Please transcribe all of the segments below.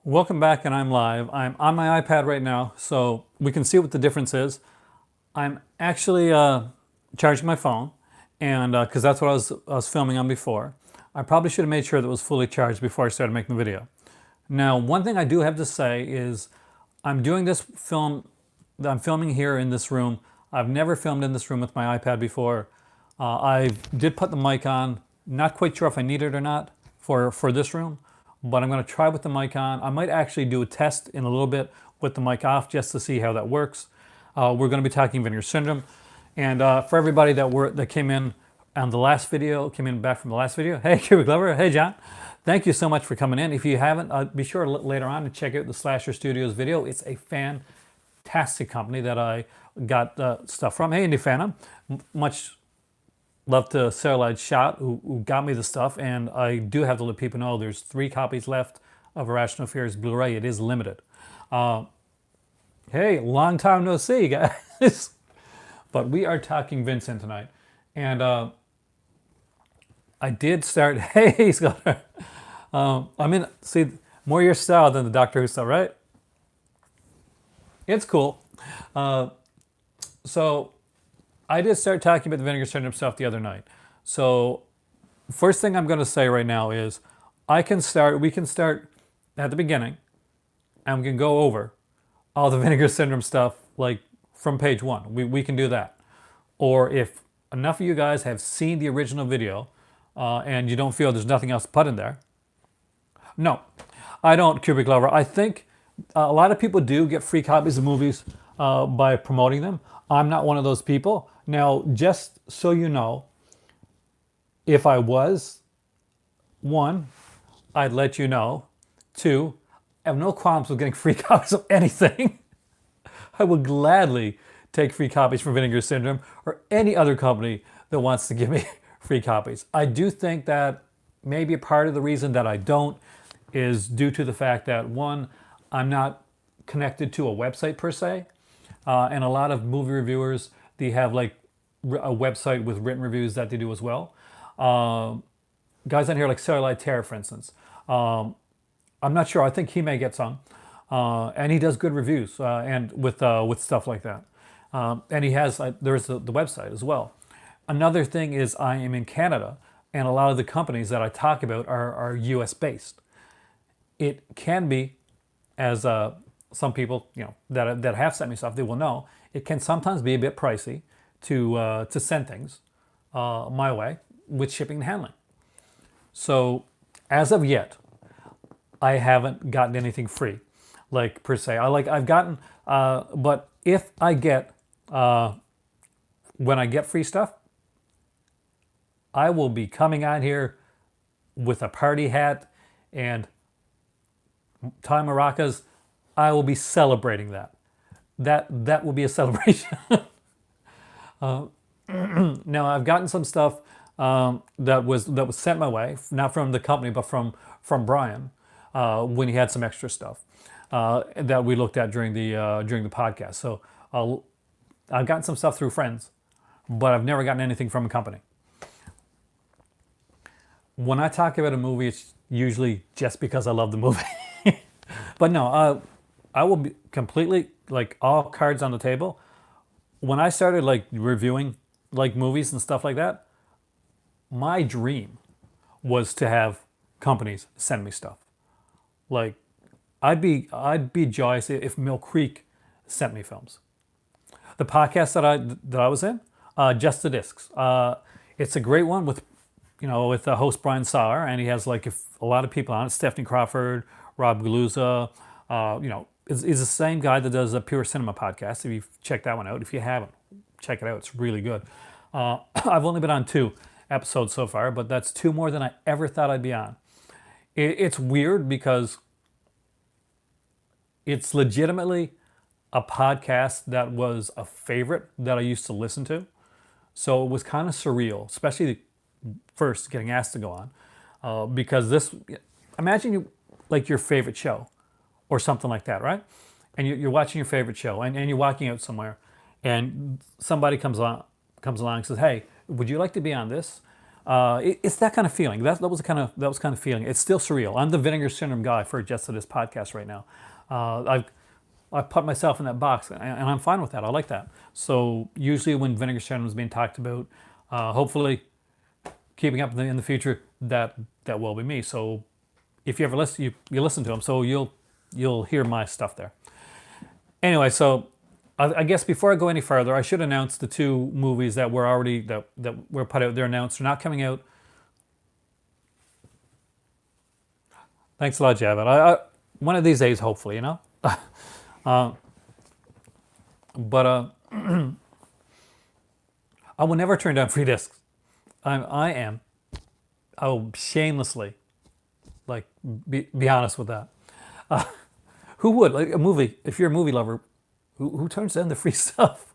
Welcome back, and I'm live. I'm on my iPad right now, so we can see what the difference is. I'm actually charging my phone, and because that's what I was filming on before. I probably should have made sure that it was fully charged before I started making the video. Now, one thing I do have to say is I'm doing this film, I'm filming here in this room. I've never filmed in this room with my iPad before. I did put the mic on, not quite sure if I need it or not for this room, but I'm going to try with the mic on. I might actually do a test in a little bit with the mic off just to see how that works. We're going to be talking Vinegar Syndrome. And for everybody that came in on the last video, came in back from the last video, hey, Cubic Lover, hey, John. Thank you so much for coming in. If you haven't, be sure later on to check out the Slasher Studios video. It's a fantastic company that I got stuff from. Hey, Indy Phantom, much love to Sarah Shot, who got me the stuff, and I do have to let people know there's 3 copies left of Irrational Fears Blu-ray. It is limited. Hey, long time no see, guys. But we are talking Vincent tonight, and I did start. Hey, Scott. I'm in. See, more your style than the Doctor Who stuff, right? It's cool. So I did start talking about the Vinegar Syndrome stuff the other night. So first thing I'm going to say right now is we can start at the beginning, and we can go over all the Vinegar Syndrome stuff like from page 1. We can do that. Or if enough of you guys have seen the original video and you don't feel there's nothing else to put in there. No, I don't, Cubic Lover. I think a lot of people do get free copies of movies by promoting them. I'm not one of those people. Now, just so you know, if I was, 1, I'd let you know. 2, I have no qualms with getting free copies of anything. I will gladly take free copies from Vinegar Syndrome or any other company that wants to give me free copies. I do think that maybe a part of the reason that I don't is due to the fact that, 1, I'm not connected to a website per se. And a lot of movie reviewers, they have like a website with written reviews that they do as well. Guys on here like Sarah Terror, for instance. I'm not sure. I think he may get some. And he does good reviews and with stuff like that. And he has, there's the website as well. Another thing is I am in Canada, and a lot of the companies that I talk about are US based. It can be, as some people that have sent me stuff, they will know, it can sometimes be a bit pricey to send things my way with shipping and handling. So as of yet, I haven't gotten anything free, like per se. I've gotten, but if I get when I get free stuff, I will be coming on here with a party hat and tie maracas. I will be celebrating that. That will be a celebration. Now I've gotten some stuff that was sent my way, not from the company, but from Brian when he had some extra stuff that we looked at during the podcast. So I've gotten some stuff through friends, but I've never gotten anything from a company. When I talk about a movie, it's usually just because I love the movie. But no, I will be completely, like, all cards on the table. When I started like reviewing like movies and stuff like that, my dream was to have companies send me stuff. Like, I'd be joyous if Mill Creek sent me films. The podcast that I was in, Just the Discs. It's a great one with the host Brian Sauer, and he has like a lot of people on it. Stephanie Crawford, Rob Galuza, is the same guy that does a Pure Cinema podcast. If you've checked that one out, if you haven't, check it out. It's really good. I've only been on 2 episodes so far, but that's 2 more than I ever thought I'd be on. It's weird because it's legitimately a podcast that was a favorite that I used to listen to. So it was kind of surreal, especially first getting asked to go on, because imagine like your favorite show or something like that, right? And you're watching your favorite show, and you're walking out somewhere, and somebody comes along and says, hey, would you like to be on this? It's that kind of feeling. That was kind of feeling. It's still surreal. I'm the Vinegar Syndrome guy for just this podcast right now. I've put myself in that box, and I'm fine with that. I like that. So usually when Vinegar Syndrome is being talked about, hopefully keeping up in the future, that will be me. So if you ever listen, you listen to them, so you'll hear my stuff there. Anyway, so I guess before I go any further, I should announce the two movies that were already that were put out. They're announced. They're not coming out. Thanks a lot, Javed. One of these days, hopefully, you know. But I will never turn down free discs. I will shamelessly, like, be honest with that. Who would, like, a movie? If you're a movie lover, who turns down the free stuff?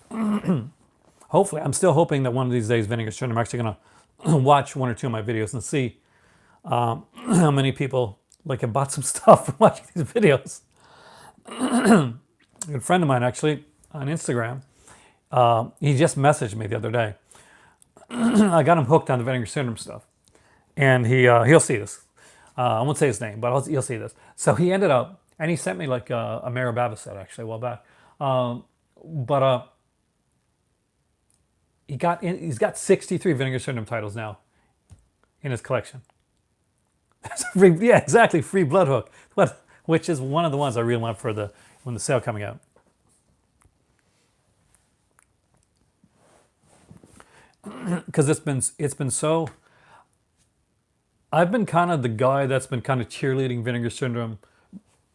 Hopefully, I'm still hoping that one of these days, Vinegar Syndrome, I'm actually gonna watch one or two of my videos and see how many people like have bought some stuff from watching these videos. A good friend of mine, actually, on Instagram, he just messaged me the other day. I got him hooked on the Vinegar Syndrome stuff, and he'll see this. I won't say his name, but he'll see this. So he ended up, and he sent me like a Mara Baba set actually a while back. But he's got 63 Vinegar Syndrome titles now in his collection. Yeah, exactly, free Blood Hook, which is one of the ones I really want for when the sale coming out. Because it's been so. I've been kind of the guy that's been kind of cheerleading Vinegar Syndrome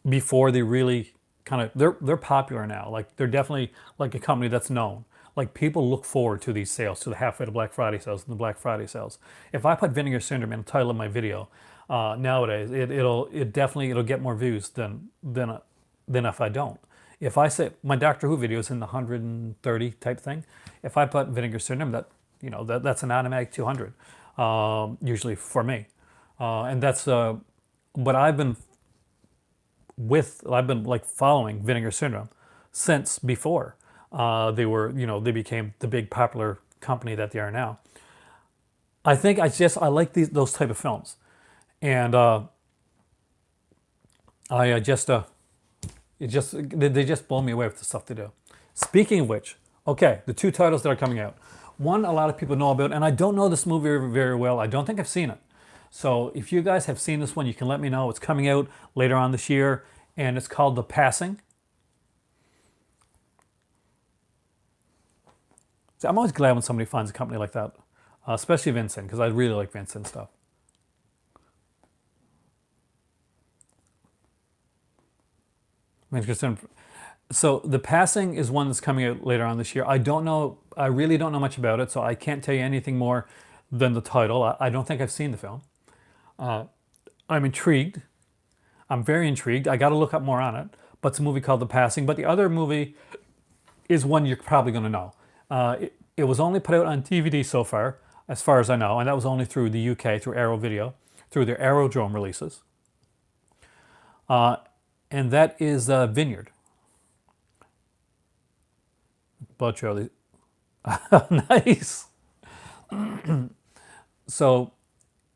before they really kind of they're popular now. Like they're definitely like a company that's known. Like people look forward to these sales, to the halfway to Black Friday sales and the Black Friday sales. If I put Vinegar Syndrome in the title of my video, nowadays it'll get more views than if I don't. If I say my Doctor Who video is in the 130 type thing, if I put Vinegar Syndrome, that's an automatic 200, usually for me, and that's but I've been like following Vinegar Syndrome since before they became the big popular company that they are now. I think I like those type of films, and they just blow me away with the stuff they do. Speaking of which, okay, the two titles that are coming out. One, a lot of people know about, and I don't know this movie very, very well. I don't think I've seen it. So if you guys have seen this one, you can let me know. It's coming out later on this year, and it's called The Passing. So I'm always glad when somebody finds a company like that, especially Vincent, because I really like Vincent stuff. So The Passing is one that's coming out later on this year. I really don't know much about it, so I can't tell you anything more than the title. I don't think I've seen the film. I'm intrigued. I'm very intrigued. I got to look up more on it. But it's a movie called The Passing. But the other movie is one you're probably going to know. It was only put out on DVD so far as I know, and that was only through the UK, through Arrow Video, through their Aerodrome releases. And that is Vineyard. Blood Trail. Nice. So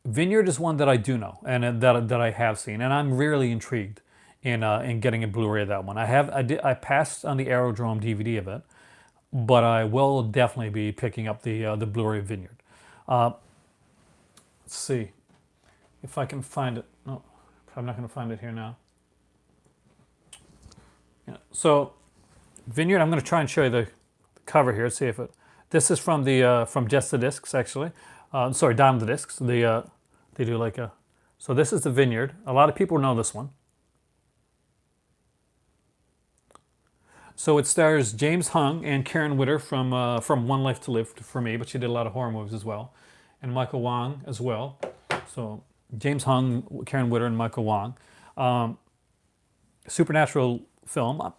Vineyard is one that I do know and that I have seen, and I'm really intrigued in getting a Blu-ray of that one. I passed on the Aerodrome DVD of it, but I will definitely be picking up the Blu-ray Vineyard. Let's see if I can find it. No, I'm not going to find it here now. Yeah. So Vineyard, I'm going to try and show you the cover here. See if it. This is from Just the Discs, actually. Sorry, Down the Discs. They do like a. So this is the Vineyard. A lot of people know this one. So it stars James Hung and Karen Witter from One Life to Live for me, but she did a lot of horror movies as well, and Michael Wong as well. So James Hung, Karen Witter, and Michael Wong. Supernatural film.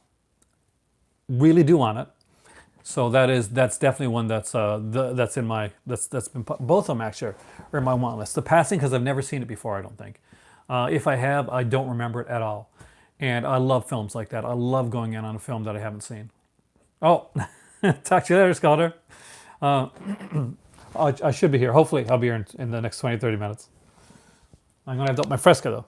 Really do want it. So that's definitely one that's in my that's been both of them actually are in my want list. The Passing, because I've never seen it before, I don't think. If I have, I don't remember it at all. And I love films like that. I love going in on a film that I haven't seen. Oh, talk to you later, Scalder. I should be here. Hopefully, I'll be here in the next 20, 30 minutes. I'm going to have to up my Fresca, though.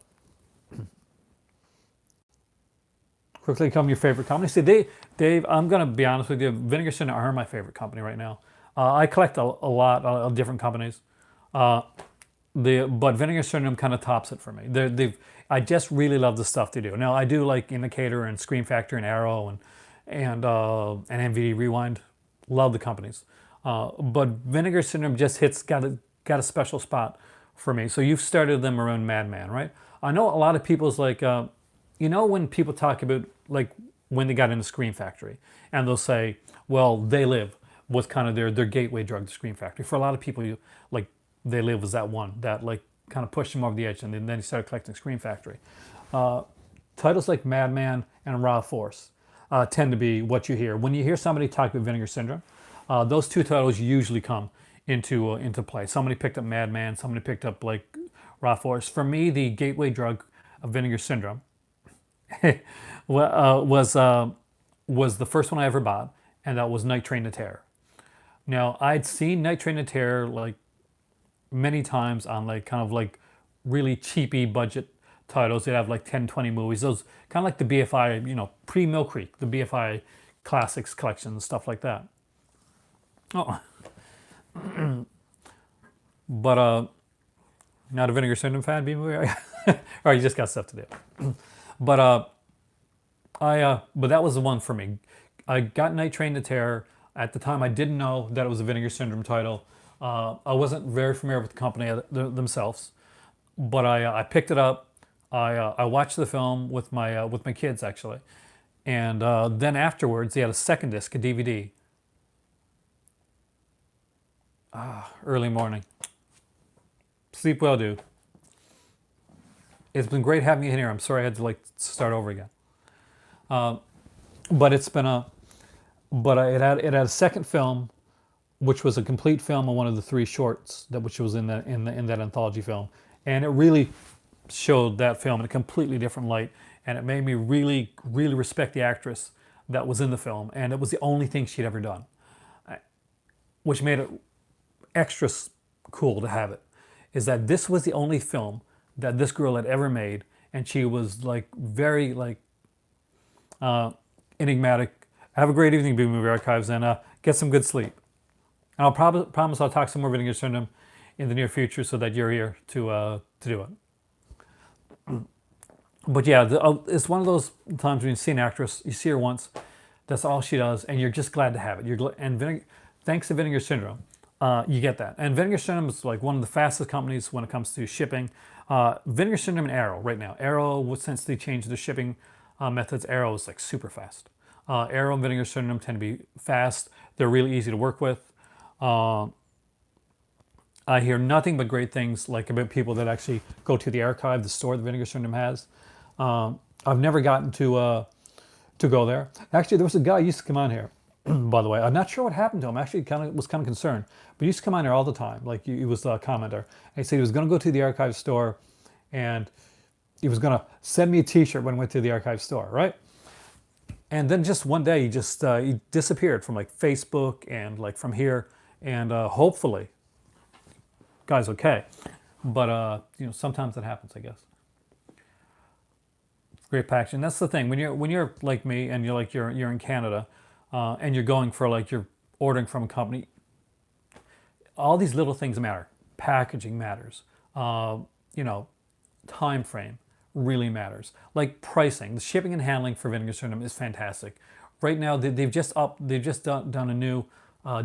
Quickly come your favorite company. See, Dave, I'm going to be honest with you. Vinegar Syndrome are my favorite company right now. I collect a lot of different companies. But Vinegar Syndrome kind of tops it for me. I just really love the stuff they do. Now, I do like Indicator and Scream Factory and Arrow and MVD Rewind. Love the companies. But Vinegar Syndrome just got a special spot for me. So you've started them around Madman, right? I know a lot of people's like, when people talk about like when they got into Scream Factory, and they'll say, well, They Live was kind of their gateway drug to Scream Factory. For a lot of people, They Live was that one that like kind of pushed them over the edge, and then he started collecting Scream Factory. Titles like Madman and Raw Force tend to be what you hear. When you hear somebody talk about Vinegar Syndrome, those two titles usually come into play. Somebody picked up Madman, somebody picked up like Raw Force. For me, the gateway drug of Vinegar Syndrome was the first one I ever bought, and that was Night Train to Terror. Now, I'd seen Night Train to Terror like many times on like kind of like really cheapy budget titles. They'd have like 10, 20 movies. Those kind of like the BFI, pre-Mill Creek, the BFI Classics collection and stuff like that. Oh. But not a Vinegar Syndrome fan, B-movie? Or you just got stuff to do. But but that was the one for me. I got Night Train to Terror. At the time, I didn't know that it was a Vinegar Syndrome title. I wasn't very familiar with the company themselves, but I picked it up. I watched the film with my kids actually, and then afterwards they had a second disc, a DVD. Early morning. Sleep well, dude. It's been great having you in here. I'm sorry I had to like start over again. But it's been it had a second film, which was a complete film on one of the three shorts which was in that anthology film, and it really showed that film in a completely different light, and it made me really, really respect the actress that was in the film, and it was the only thing she'd ever done, which made it extra cool to have it. Is that this was the only film that this girl had ever made, and she was like very like enigmatic. Have a great evening, Big Movie Archives, and get some good sleep. And I'll promise I'll talk some more Vinegar Syndrome in the near future so that you're here to do it. But yeah, it's one of those times when you see an actress, you see her once, that's all she does, and you're just glad to have it. Thanks to Vinegar Syndrome, you get that. And Vinegar Syndrome is like one of the fastest companies when it comes to shipping. Vinegar Syndrome and Arrow right now. Arrow, since they changed the shipping methods, Arrow is like super fast. Arrow and Vinegar Syndrome tend to be fast. They're really easy to work with. I hear nothing but great things like about people that actually go to the archive, the store that Vinegar Syndrome has. I've never gotten to go there. Actually, there was a guy who used to come on here, by the way. I'm not sure what happened to him. Actually, was kind of concerned. But he used to come on here all the time. Like he was a commenter. And he said he was going to go to the archive store, and he was going to send me a T-shirt when I went to the archive store, right? And then just one day, he disappeared from like Facebook and like from here. And hopefully, guy's okay. But sometimes that happens, I guess. Great packaging. That's the thing. When you're like me and you're in Canada, and you're going for like you're ordering from a company, all these little things matter. Packaging matters. Time frame really matters. Like pricing, the shipping and handling for Vinegar Syndrome is fantastic. Right now they've just done a new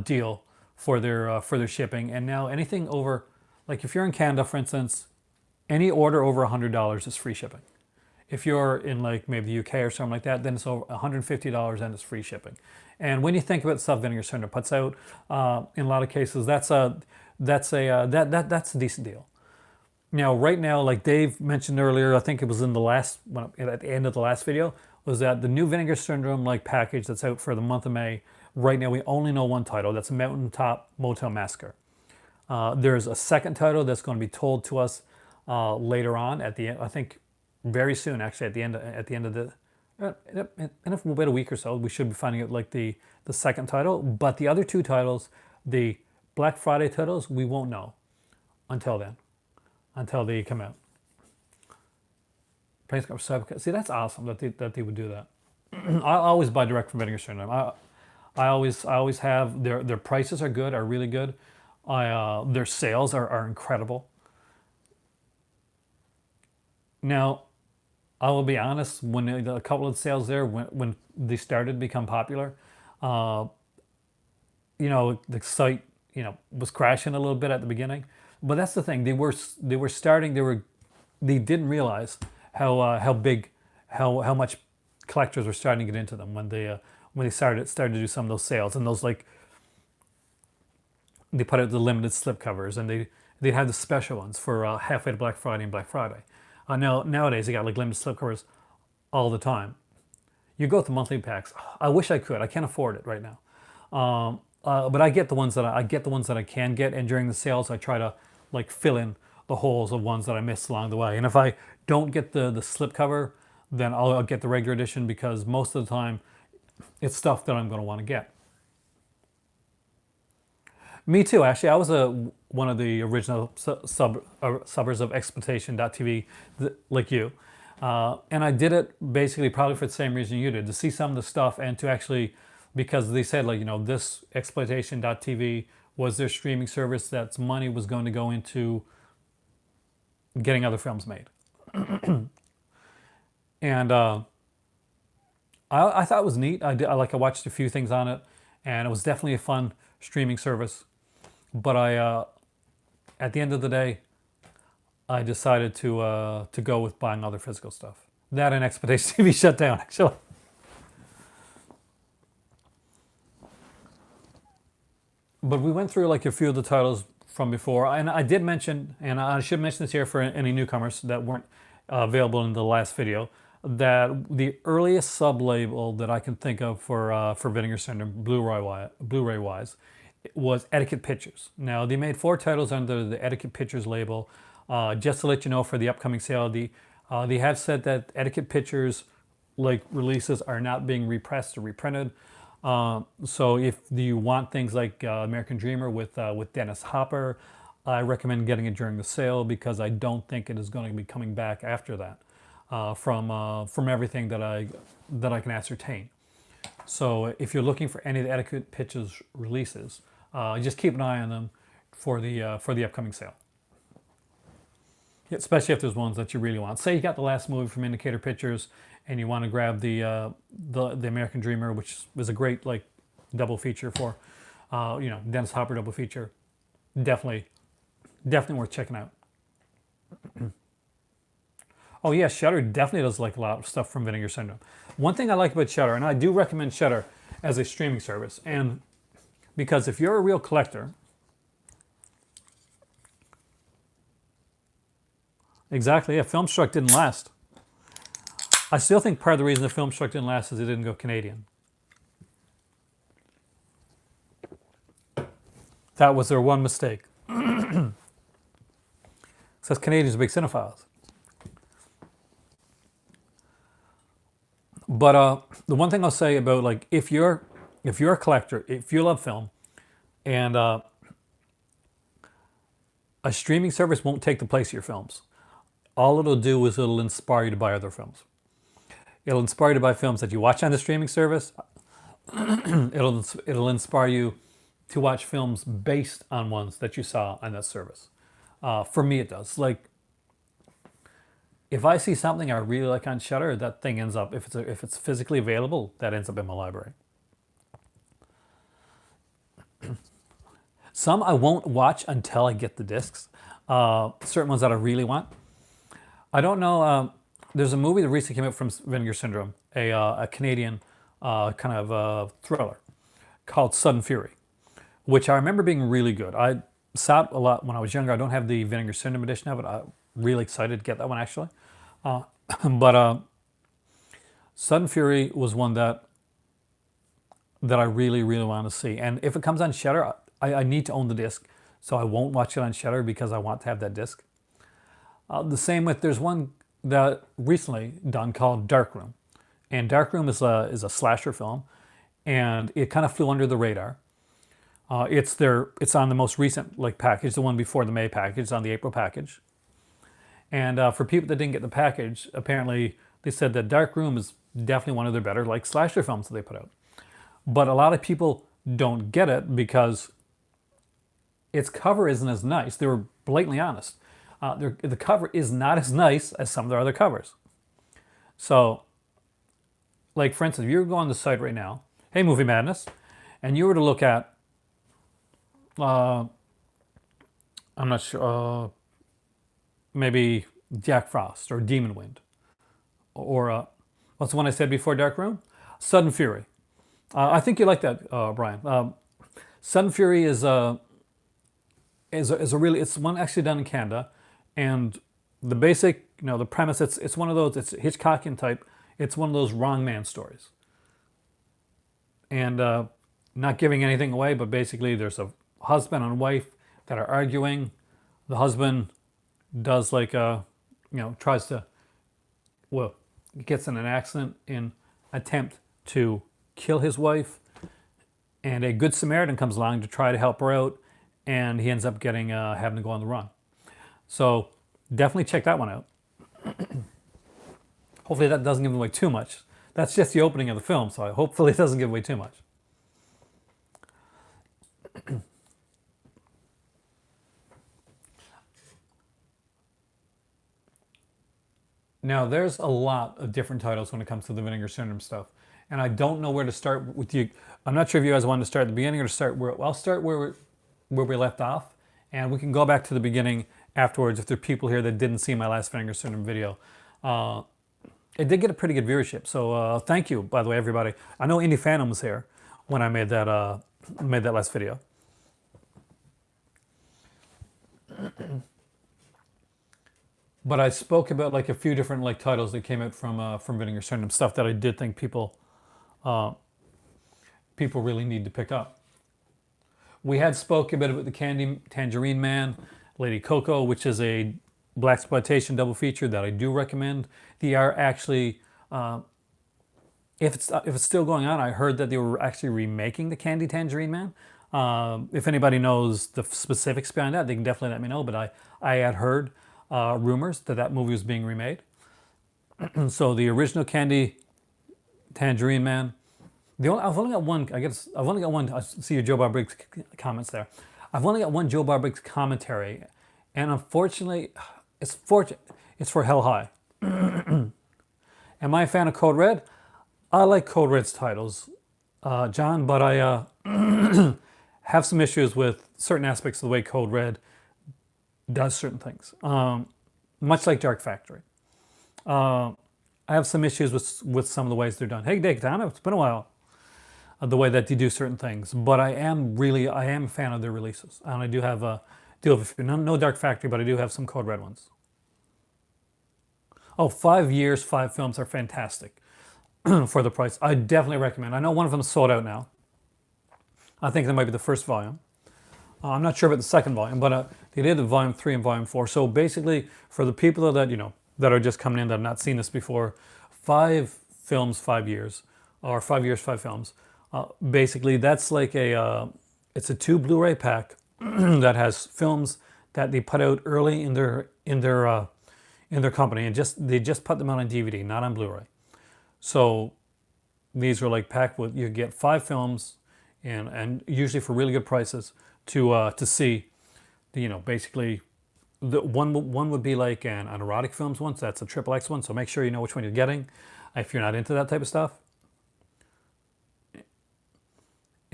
deal for their shipping, and now anything over, like if you're in Canada, for instance, any order over $100 is free shipping. If you're in like maybe the UK or something like that, then it's over $150 and it's free shipping. And when you think about stuff Vinegar Syndrome puts out, in a lot of cases, that's a decent deal. Now, right now, like Dave mentioned earlier, I think it was at the end of the last video, was that the new Vinegar Syndrome like package that's out for the month of May. Right now, we only know one title. That's Mountaintop Motel Massacre. There's a second title that's going to be told to us later on at the end. I think very soon, actually, at the end of the in about a week or so, we should be finding out like the second title. But the other two titles, the Black Friday titles, we won't know until then, until they come out. See, that's awesome that they would do that. I always buy direct from Vinegar Syndrome. I always have their prices are really good. Their sales are incredible. Now, I will be honest. When a couple of sales there, when they started to become popular, uh, the site was crashing a little bit at the beginning. But that's the thing. They were starting. They didn't realize how big how much collectors were starting to get into them when they started to do some of those sales, and those, like, they put out the limited slipcovers, and they had the special ones for halfway to Black Friday and Black Friday. Nowadays they got like limited slipcovers all the time. You go with the monthly packs. I wish I could. I can't afford it right now. But I get the ones that I can get, and during the sales I try to, like, fill in the holes of ones that I missed along the way. And if I don't get the slipcover, then I'll get the regular edition, because most of the time it's stuff that I'm going to want to get. Me too, actually. I was one of the original subbers of Exploitation.tv, like you. And I did it basically probably for the same reason you did, to see some of the stuff, and to actually, because they said, like, this Exploitation.tv was their streaming service that's money was going to go into getting other films made. And I thought it was neat. I watched a few things on it, and it was definitely a fun streaming service. But at the end of the day, I decided to go with buying other physical stuff. That and Exploitation TV shut down, actually. But we went through, like, a few of the titles from before, and I did mention, and I should mention this here for any newcomers that weren't available in the last video, that the earliest sub-label that I can think of for Vinegar Syndrome Blu-ray wise was Etiquette Pictures. Now, they made 4 titles under the Etiquette Pictures label. Just to let you know, for the upcoming sale, they have said that Etiquette Pictures, like, releases are not being repressed or reprinted. So if you want things like American Dreamer with Dennis Hopper, I recommend getting it during the sale, because I don't think it is going to be coming back after that, from everything that I can ascertain. So if you're looking for any of the Etiquette Pictures releases, just keep an eye on them for the upcoming sale. Especially if there's ones that you really want. Say you got the last movie from Indicator Pictures, and you want to grab the American Dreamer, which was a great, like, double feature for Dennis Hopper double feature. Definitely worth checking out. Oh yeah, Shudder definitely does, like, a lot of stuff from Vinegar Syndrome. One thing I like about Shudder, and I do recommend Shudder as a streaming service, and because if you're a real collector, exactly, yeah, Filmstruck didn't last. I still think part of the reason the Filmstruck didn't last is it didn't go Canadian. That was their one mistake. Says Canadians are big cinephiles. But the one thing I'll say about, like, if you're a collector, if you love film, and a streaming service won't take the place of your films. All it'll do is it'll inspire you to buy other films. It'll inspire you to buy films that you watch on the streaming service. It'll inspire you to watch films based on ones that you saw on that service. For me, it does. Like, if I see something I really like on Shudder, that thing ends up, if it's physically available, that ends up in my library. Some I won't watch until I get the discs. Certain ones that I really want. I don't know. There's a movie that recently came out from Vinegar Syndrome, a Canadian kind of thriller called Sudden Fury, which I remember being really good. I saw it a lot when I was younger. I don't have the Vinegar Syndrome edition of it. I'm really excited to get that one, actually. But Sudden Fury was one that I really, really want to see. And if it comes on Shudder, I need to own the disc, so I won't watch it on Shudder because I want to have that disc. The same with, there's one that recently done called Darkroom. And Darkroom is a slasher film, and it kind of flew under the radar. It's on the most recent like package, the one before the May package, it's on the April package. And for people that didn't get the package, apparently they said that Dark Room is definitely one of their better like slasher films that they put out. But a lot of people don't get it because its cover isn't as nice. They were blatantly honest. The cover is not as nice as some of their other covers. So, like for instance, if you were to go on the site right now, hey Movie Madness, and you were to look at, I'm not sure, maybe Jack Frost or Demon Wind, or what's the one I said before Dark Room? Sudden Fury. I think you like that, Brian. Sudden Fury is a really, it's one actually done in Canada, and the basic, the premise, it's one of those, it's Hitchcockian type. It's one of those wrong man stories. And not giving anything away, but basically there's a husband and wife that are arguing. The husband does like tries to, well, gets in an accident in attempt to kill his wife, and a good Samaritan comes along to try to help her out, and he ends up getting having to go on the run. So definitely check that one out. Hopefully that doesn't give away too much. That's just the opening of the film, so hopefully it doesn't give away too much. Now, there's a lot of different titles when it comes to the Vinegar Syndrome stuff, and I don't know where to start with you. I'm not sure if you guys want to start at the beginning or to start where. I'll start where we left off, and we can go back to the beginning afterwards if there are people here that didn't see my last Vinegar Syndrome video. It did get a pretty good viewership, so thank you, by the way, everybody. I know Indie Phantom was here when I made that last video. But I spoke about like a few different like titles that came out from Vinegar Syndrome, stuff that I did think people really need to pick up. We had spoke a bit about the Candy Tangerine Man, Lady Coco, which is a Blaxploitation double feature that I do recommend. They are actually, if it's still going on, I heard that they were actually remaking the Candy Tangerine Man. If anybody knows the specifics behind that, they can definitely let me know. But I had heard rumors that movie was being remade. So the original Candy Tangerine Man. I've only got one. I've only got one. I see your Joe Bob Briggs comments there. I've only got one Joe Bob Briggs commentary, and unfortunately, it's for Hell High. Am I a fan of Code Red? I like Code Red's titles, John, but I have some issues with certain aspects of the way Code Red does certain things, much like Dark Factory. I have some issues with some of the ways they're done. Hey, Dick, Donna, it's been a while. The way that they do certain things, but I am a fan of their releases, and I do have no Dark Factory, but I do have some Code Red ones. Oh, 5 years, 5 films are fantastic for the price. I definitely recommend. I know one of them is sold out now. I think that might be the first volume. I'm not sure about the second volume, but they did the volume 3 and volume 4. So basically, for the people that that are just coming in that have not seen this before, 5 films, 5 years, or 5 years, 5 films. Basically, that's like it's a 2 Blu-ray pack that has films that they put out early in their company, and they just put them out on DVD, not on Blu-ray. So these are like packed with, you get 5 films, and usually for really good prices to see. Basically, the one would be like an erotic films one, so that's a XXX one. So make sure you know which one you're getting if you're not into that type of stuff.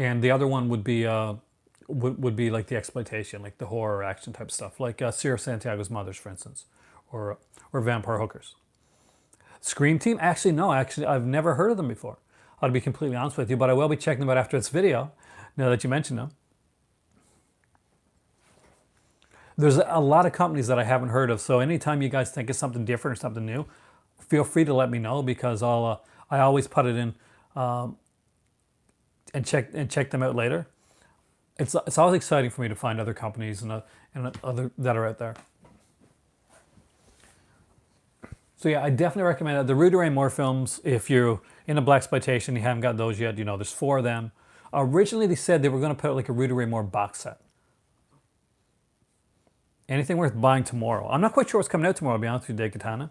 And the other one would be like the exploitation, like the horror action type stuff, like Sierra Santiago's Mothers, for instance, or Vampire Hookers. Scream Team? Actually, no. I've never heard of them before. I'll be completely honest with you, but I will be checking them out after this video, now that you mentioned them. There's a lot of companies that I haven't heard of, so anytime you guys think of something different or something new, feel free to let me know, because I always put it in and check them out later. It's always exciting for me to find other companies and other that are out there. So yeah, I definitely recommend that. The Rue de Raymore films, if you're into Blaxploitation, you haven't got those yet, there's 4 of them. Originally, they said they were going to put out like a Rudy Ray Moore box set. Anything worth buying tomorrow. I'm not quite sure what's coming out tomorrow, to be honest with you, Dave Katana.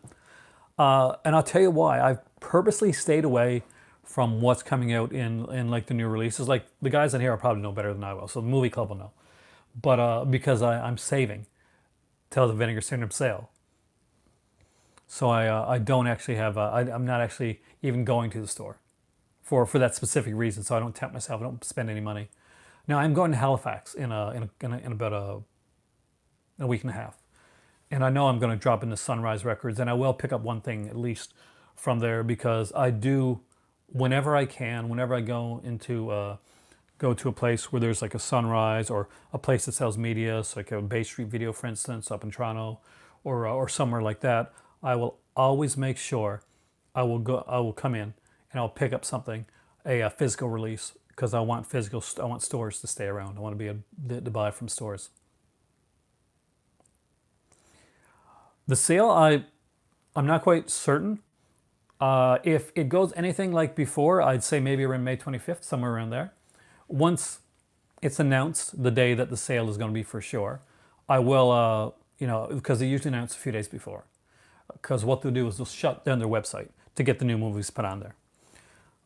And I'll tell you why. I've purposely stayed away from what's coming out in like the new releases. Like the guys in here will probably know better than I will, so the movie club will know. But because I'm saving till the Vinegar Syndrome sale. So I don't actually have, I'm not actually even going to the store for that specific reason. So I don't tempt myself, I don't spend any money. Now I'm going to Halifax in about a week and a half. And I know I'm going to drop into Sunrise Records, and I will pick up one thing at least from there, because I do, whenever I can, whenever I go to a place where there's like a Sunrise or a place that sells media, so like a Bay Street Video, for instance, up in Toronto, or somewhere like that, I will always make sure I will come in and I'll pick up something, a physical release, because I want stores to stay around. I want to be able to buy from stores. The sale, I'm not quite certain. If it goes anything like before, I'd say maybe around May 25th, somewhere around there. Once it's announced the day that the sale is going to be for sure, I will, because they usually announce a few days before. Because what they'll do is they'll shut down their website to get the new movies put on there.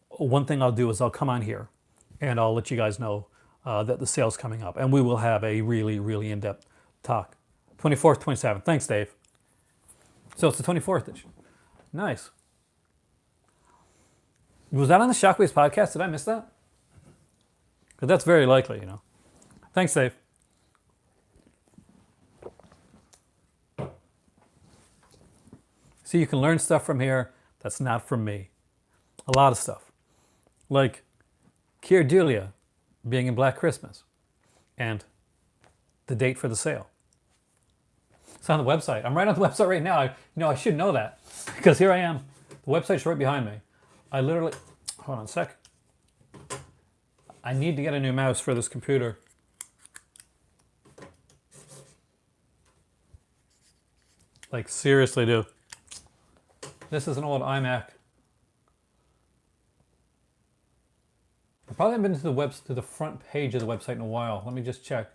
One thing I'll do is I'll come on here and I'll let you guys know that the sale's coming up. And we will have a really, really in-depth talk. 24th, 27th. Thanks, Dave. So it's the 24th. Nice. Was that on the Shockwaves podcast? Did I miss that? Because that's very likely, Thanks, Dave. See, you can learn stuff from here that's not from me. A lot of stuff. Like Keir Dullea being in Black Christmas and the date for the sale. It's on the website. I'm right on the website right now. I should know that because here I am. The website's right behind me. I literally, hold on a sec. I need to get a new mouse for this computer. Like, seriously, do. This is an old iMac. I probably haven't been to the front page of the website in a while. Let me just check.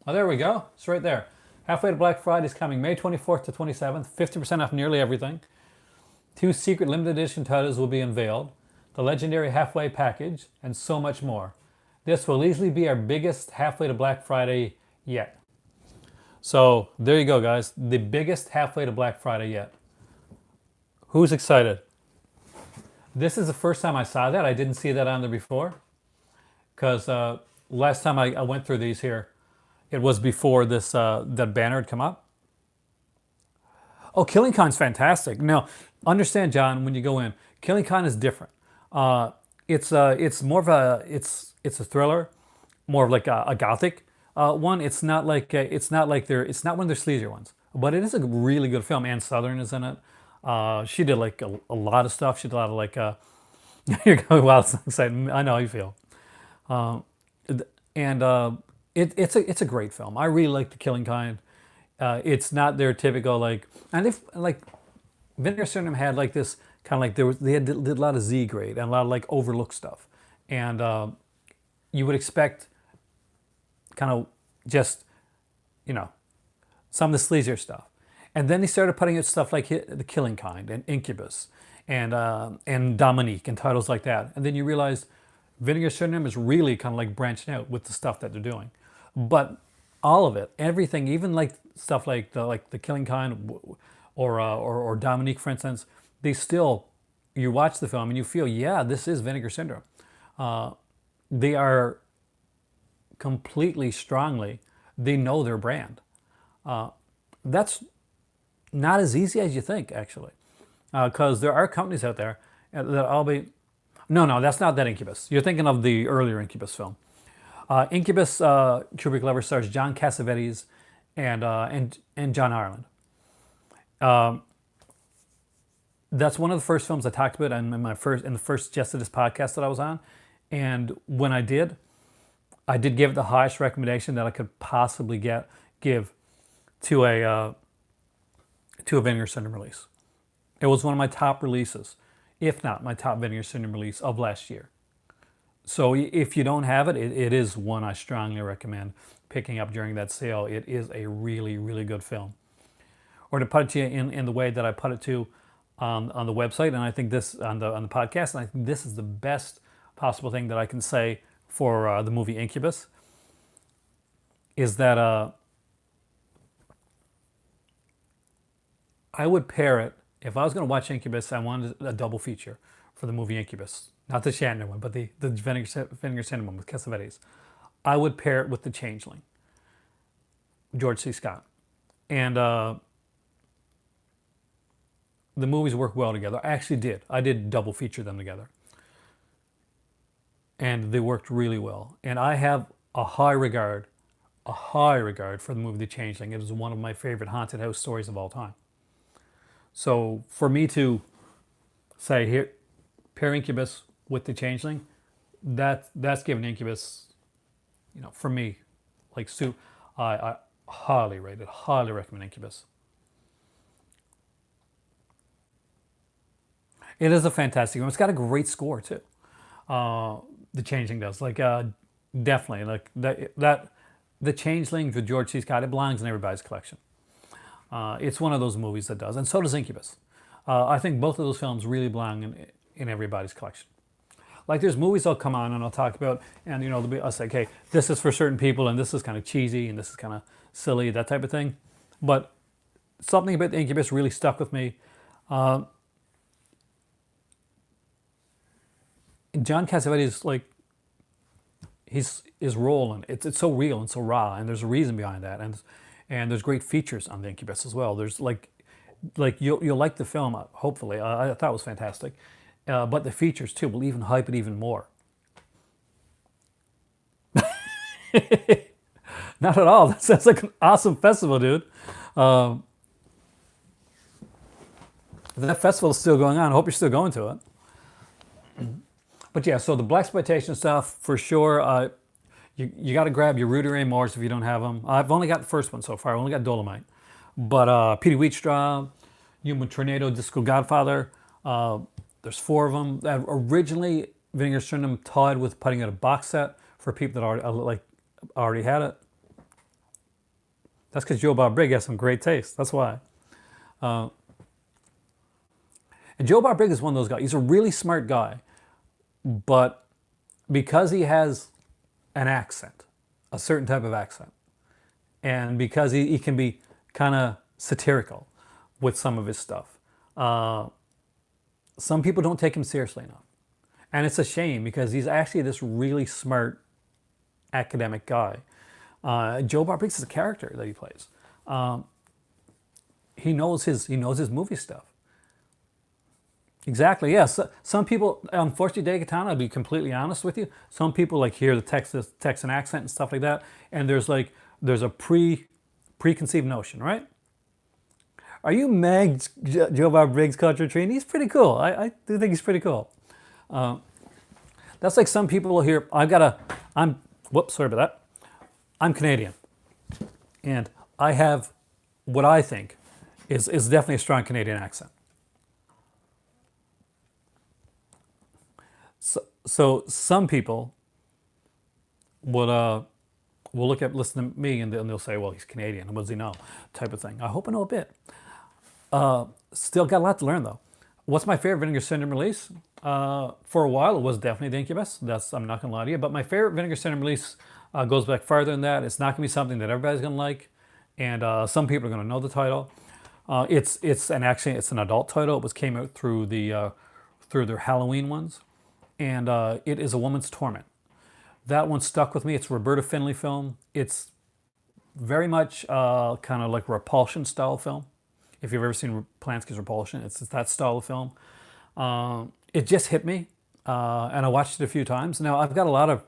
Oh, there we go. It's right there. Halfway to Black Friday is coming May 24th to 27th. 50% off nearly everything. 2 secret limited edition titles will be unveiled. The legendary halfway package, and so much more. This will easily be our biggest halfway to Black Friday yet. So there you go, guys. The biggest halfway to Black Friday yet. Who's excited? This is the first time I saw that. I didn't see that on there before. Because last time I went through these here, it was before this that banner had come up. Oh, Killing Con's fantastic. Now, understand, John, when you go in, Killing Con is different. It's more of it's a thriller, more of like a gothic one. It's not one of their sleazier ones, but it is a really good film. Ann Southern is in it. She did like a lot of stuff. She did a lot of like you're going, wow, it's exciting. I know how you feel. It's a great film. I really like The Killing Kind. It's not their typical and if Vinegar Syndrome had like this kind of like they did a lot of Z grade and a lot of like overlooked stuff, and you would expect kind of just some of the sleazier stuff, and then they started putting out stuff like The Killing Kind and Incubus and Dominique and titles like that, and then you realize Vinegar Syndrome is really kind of like branching out with the stuff that they're doing, but all of it, everything, even like stuff like the Killing Kind or Dominique, for instance, you watch the film and you feel, yeah, this is Vinegar Syndrome. They are completely strongly, they know their brand. That's not as easy as you think, actually, because there are companies out there that I'll be. No, that's not that Incubus. You're thinking of the earlier Incubus film. Incubus, Kubrick Glover stars John Cassavetes and John Ireland. That's one of the first films I talked about in the first Just to This podcast that I was on, and when I did give it the highest recommendation that I could possibly give to a Vinegar Syndrome release. It was one of my top releases, if not my top Vinegar Syndrome release of last year. So if you don't have it, it is one I strongly recommend picking up during that sale. It is a really, really good film. Or to put it to you in the way that I put it to on the website, and I think this on the podcast, and I think this is the best possible thing that I can say for the movie Incubus, is that I would pair it, if I was going to watch Incubus, I wanted a double feature for the movie Incubus. Not the Shatner one, but the Vinegar Syndrome one with Cassavetes. I would pair it with The Changeling, George C. Scott. And the movies work well together. I actually did. I did double feature them together. And they worked really well. And I have a high regard for the movie The Changeling. It is one of my favorite haunted house stories of all time. So for me to say here, pair Incubus with The Changeling, that's giving Incubus, for me, like soup. I highly rate it, highly recommend Incubus. It is a fantastic one. It's got a great score too. Uh, the Changeling does, like definitely, like that. The Changeling, the George C. Scott, it belongs in everybody's collection. It's one of those movies that does, and so does Incubus. I think both of those films really belong in everybody's collection. Like there's movies I'll come on and I'll talk about, and I'll say, okay, this is for certain people, and this is kind of cheesy, and this is kind of silly, that type of thing. But something about Incubus really stuck with me. Uh, John Cassavetes, like his role, and it's so real and so raw, and there's a reason behind that, and there's great features on the Incubus as well. There's like you'll like the film, hopefully. I thought it was fantastic, but the features too will even hype it even more. Not at all. That sounds like an awesome festival, dude. Um, that festival is still going on. I hope you're still going to it. But yeah, so the Blaxploitation stuff for sure. You got to grab your Rudy Ray Moores if you don't have them. I've only got the first one so far. I only got Dolomite. But Petey Wheatstraw, Human Tornado, Disco Godfather. There's four of them. Originally, Vinegar Syndrome tied with putting out a box set for people that already had it. That's because Joe Bob Briggs has some great taste. That's why. Uh, and Joe Bob Briggs is one of those guys. He's a really smart guy, but because he has an accent, a certain type of accent, and because he can be kind of satirical with some of his stuff, some people don't take him seriously enough. And it's a shame because he's actually this really smart academic guy. Joe Bob Briggs is a character that he plays. He knows his movie stuff. Exactly. Yes. Yeah. Some people, unfortunately, Dave Katana, I'll be completely honest with you. Some people like hear the Texan accent and stuff like that, and there's a preconceived notion, right? Are you Meg Joe Bob Briggs Culture Tree? He's pretty cool. I do think he's pretty cool. That's like some people will hear. Whoops, sorry about that. I'm Canadian, and I have what I think is definitely a strong Canadian accent. So some people will listen to me, and they'll say, "Well, he's Canadian. What does he know?" Type of thing. I hope I know a bit. Still got a lot to learn though. What's my favorite Vinegar Syndrome release? For a while, it was definitely the Incubus. I'm not gonna lie to you. But my favorite Vinegar Syndrome release goes back farther than that. It's not gonna be something that everybody's gonna like, and some people are gonna know the title. It's an adult title. It came out through through their Halloween ones, and it is A Woman's Torment. That one stuck with me. It's a Roberta Findlay film. It's very much kind of like a Repulsion style film. If you've ever seen Polanski's Repulsion, it's that style of film. It just hit me, and I watched it a few times. Now I've got a lot of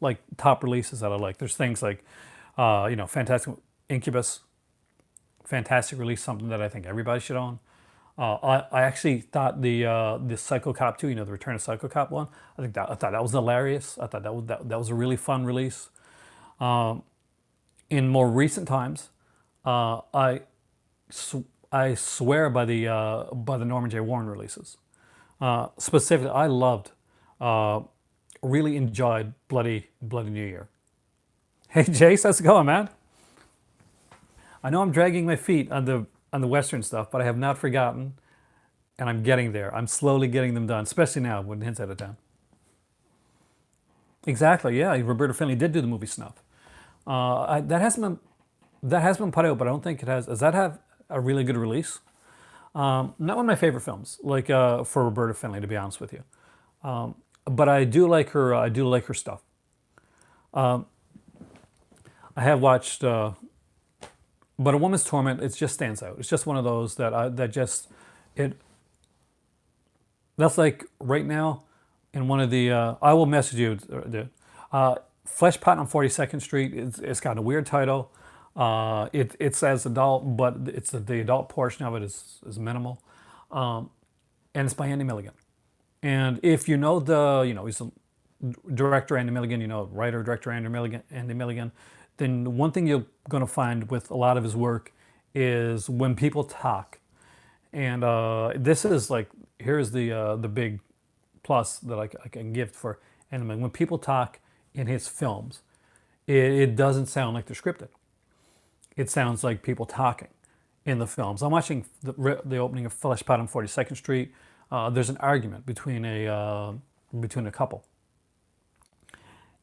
like top releases that I like. There's things like, Fantastic Incubus, fantastic release, something that I think everybody should own. I actually thought the Psycho Cop 2, the Return of Psycho Cop one, I thought that was hilarious. I thought that was a really fun release. In more recent times, I swear by the Norman J. Warren releases. Specifically, I loved really enjoyed Bloody New Year. Hey Jace, how's it going, man? I know I'm dragging my feet on the Western stuff, but I have not forgotten, and I'm getting there. I'm slowly getting them done, especially now when Hints Out of Town. Exactly, yeah. Roberta Finley did do the movie Snuff. That has been put out, but I don't think it has. Does that have a really good release? Not one of my favorite films, like for Roberta Finley, to be honest with you. But I do like her. I do like her stuff. I have watched, but A Woman's Torment. It just stands out. It's just one of those that just it. That's like right now, in one of the. I will message you. Flesh Pot on 42nd Street. It's got a weird title. It says adult, but it's the adult portion of it is minimal, and it's by Andy Milligan. And if you know he's a director Andy Milligan, writer director Andy Milligan, then one thing you're going to find with a lot of his work is when people talk, and this is like here's the big plus that I can give for Andy Milligan. When people talk in his films, it doesn't sound like they're scripted. It sounds like people talking in the films. I'm watching the opening of Flesh Pot on 42nd Street. There's an argument between a couple,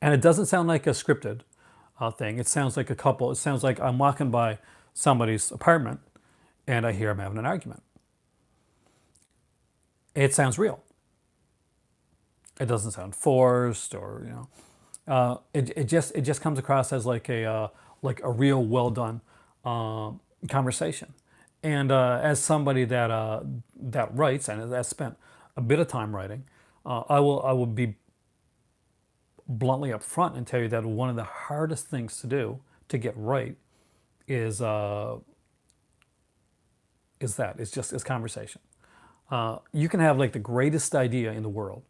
and it doesn't sound like a scripted thing. It sounds like a couple. It sounds like I'm walking by somebody's apartment, and I hear them having an argument. It sounds real. It doesn't sound forced, or it just comes across as like a real well done conversation. And as somebody that writes and has spent a bit of time writing, I will be bluntly upfront and tell you that one of the hardest things to do to get right is conversation. You can have like the greatest idea in the world.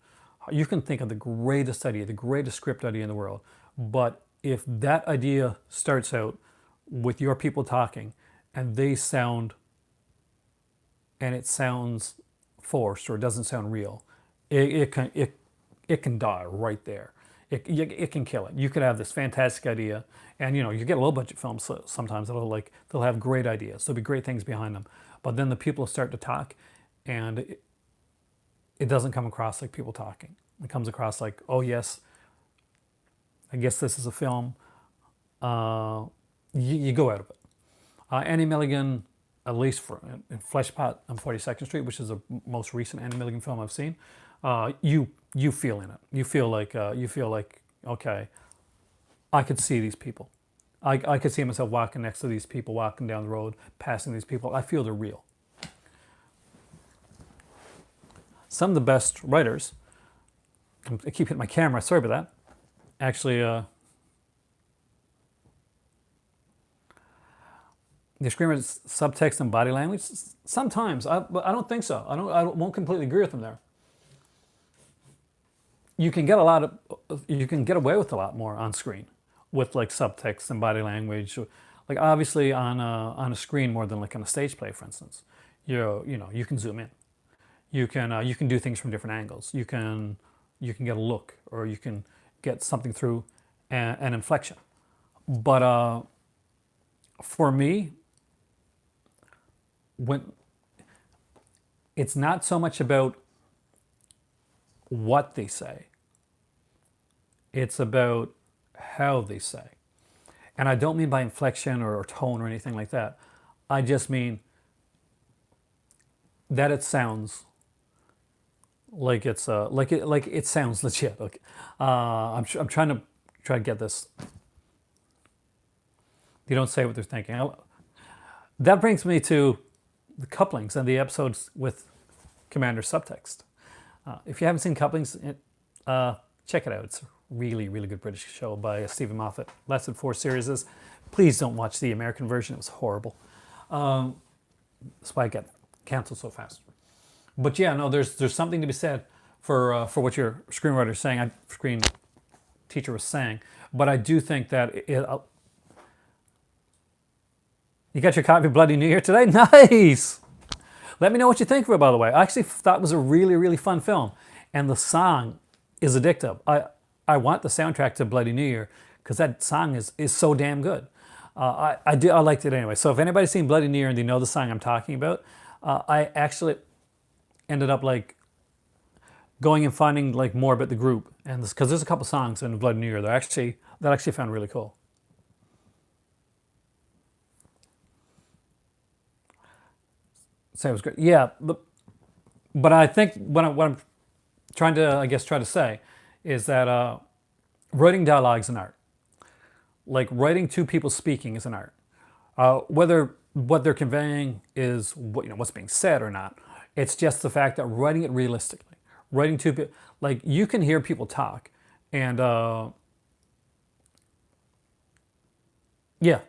You can think of the greatest idea, the greatest script idea in the world, but if that idea starts out with your people talking and it sounds forced or it doesn't sound real, it can die right there. It can kill it. You could have this fantastic idea, and you get a low budget films sometimes they'll have great ideas. There'll be great things behind them, but then the people start to talk, and it doesn't come across like people talking. It comes across like, oh yes, I guess this is a film. You go out of it. Andy Milligan, at least in Flesh Pot on 42nd Street, which is the most recent Andy Milligan film I've seen, you feel in it. You feel like okay, I could see these people. I could see myself walking next to these people, walking down the road, passing these people. I feel they're real. Some of the best writers, I keep hitting my camera, sorry about that, actually the screamers subtext and body language. Sometimes, but I don't think so. I won't completely agree with them there. You can get away with a lot more on screen with like subtext and body language. Like obviously on a screen more than like on a stage play, for instance. You can zoom in. You can do things from different angles. You can get a look, or you can get something through an inflection. But for me, when it's not so much about what they say, it's about how they say. And I don't mean by inflection or tone or anything like that. I just mean that it sounds like it's like it sounds legit. Okay. I'm trying to get this. You don't say what they're thinking. That brings me to the couplings and the episodes with Commander Subtext. If you haven't seen Couplings, check it out. It's a really, really good British show by Stephen Moffat. Lasted 4 series. Please don't watch the American version. It was horrible. That's why it got canceled so fast. But yeah, no, there's something to be said for what your screenwriter is saying, screen teacher was saying. But I do think that you got your copy of Bloody New Year today? Nice! Let me know what you think of it, by the way. I actually thought it was a really, really fun film. And the song is addictive. I want the soundtrack to Bloody New Year because that song is so damn good. I liked it anyway. So if anybody's seen Bloody New Year and they know the song I'm talking about, I actually ended up like going and finding like more about the group, and because there's a couple songs in Bloody New Year that I actually found really cool. So it was great. Yeah, but I think what I'm trying to, I guess, try to say is that writing dialogue is an art. Like writing two people speaking is an art. Whether what they're conveying is what's being said or not, it's just the fact that writing it realistically, writing two people, like you can hear people talk, and yeah.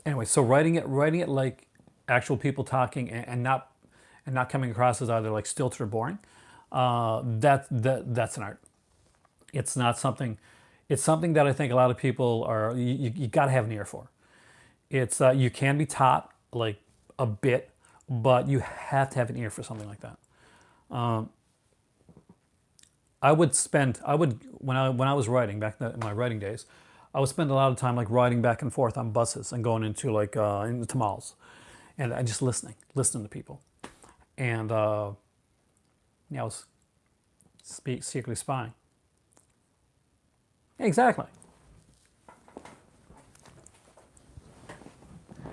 Anyway, so writing it like actual people talking, and not coming across as either like stilted or boring. That's an art. It's not something. It's something that I think a lot of people are. You got to have an ear for. It's you can be taught like a bit, but you have to have an ear for something like that. I would when I was writing back in my writing days, I would spend a lot of time like riding back and forth on buses and going into like into malls, and I just listening to people, and I was secretly spying. Exactly.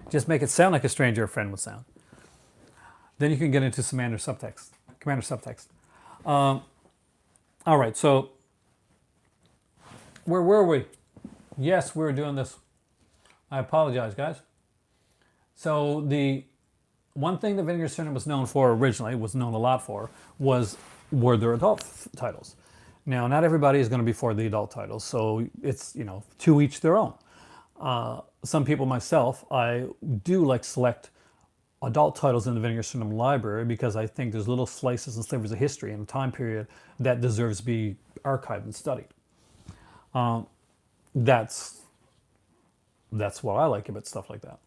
Just make it sound like a stranger or friend would sound. Then you can get into some commander subtext. All right, so where were we? Yes, we were doing this. I apologize, guys. So the one thing that Vinegar Syndrome was known for originally, was known a lot for, were their adult titles. Now, not everybody is going to be for the adult titles, so it's to each their own. Some people, myself, I do like select adult titles in the Vinegar Syndrome library because I think there's little slices and slivers of history in a time period that deserves to be archived and studied. That's what I like about stuff like that.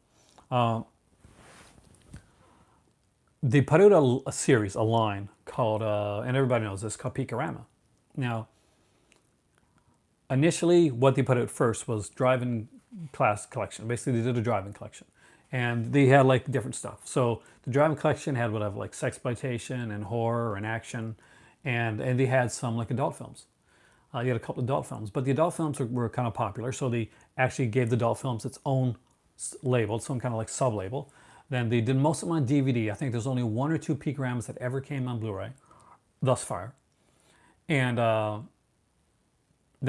They put out a series, a line called, and everybody knows this, called Peakorama. Now, initially, what they put out first was driving class collection. Basically, they did a driving collection, and they had like different stuff. So the driving collection had whatever, like sexploitation and horror and action, and they had some like adult films. You had a couple of adult films, but the adult films were kind of popular, so they actually gave the adult films its own label, some kind of like sub-label. Then they did most of them on DVD. I think there's only one or two Peakoramas that ever came on Blu-ray thus far, and that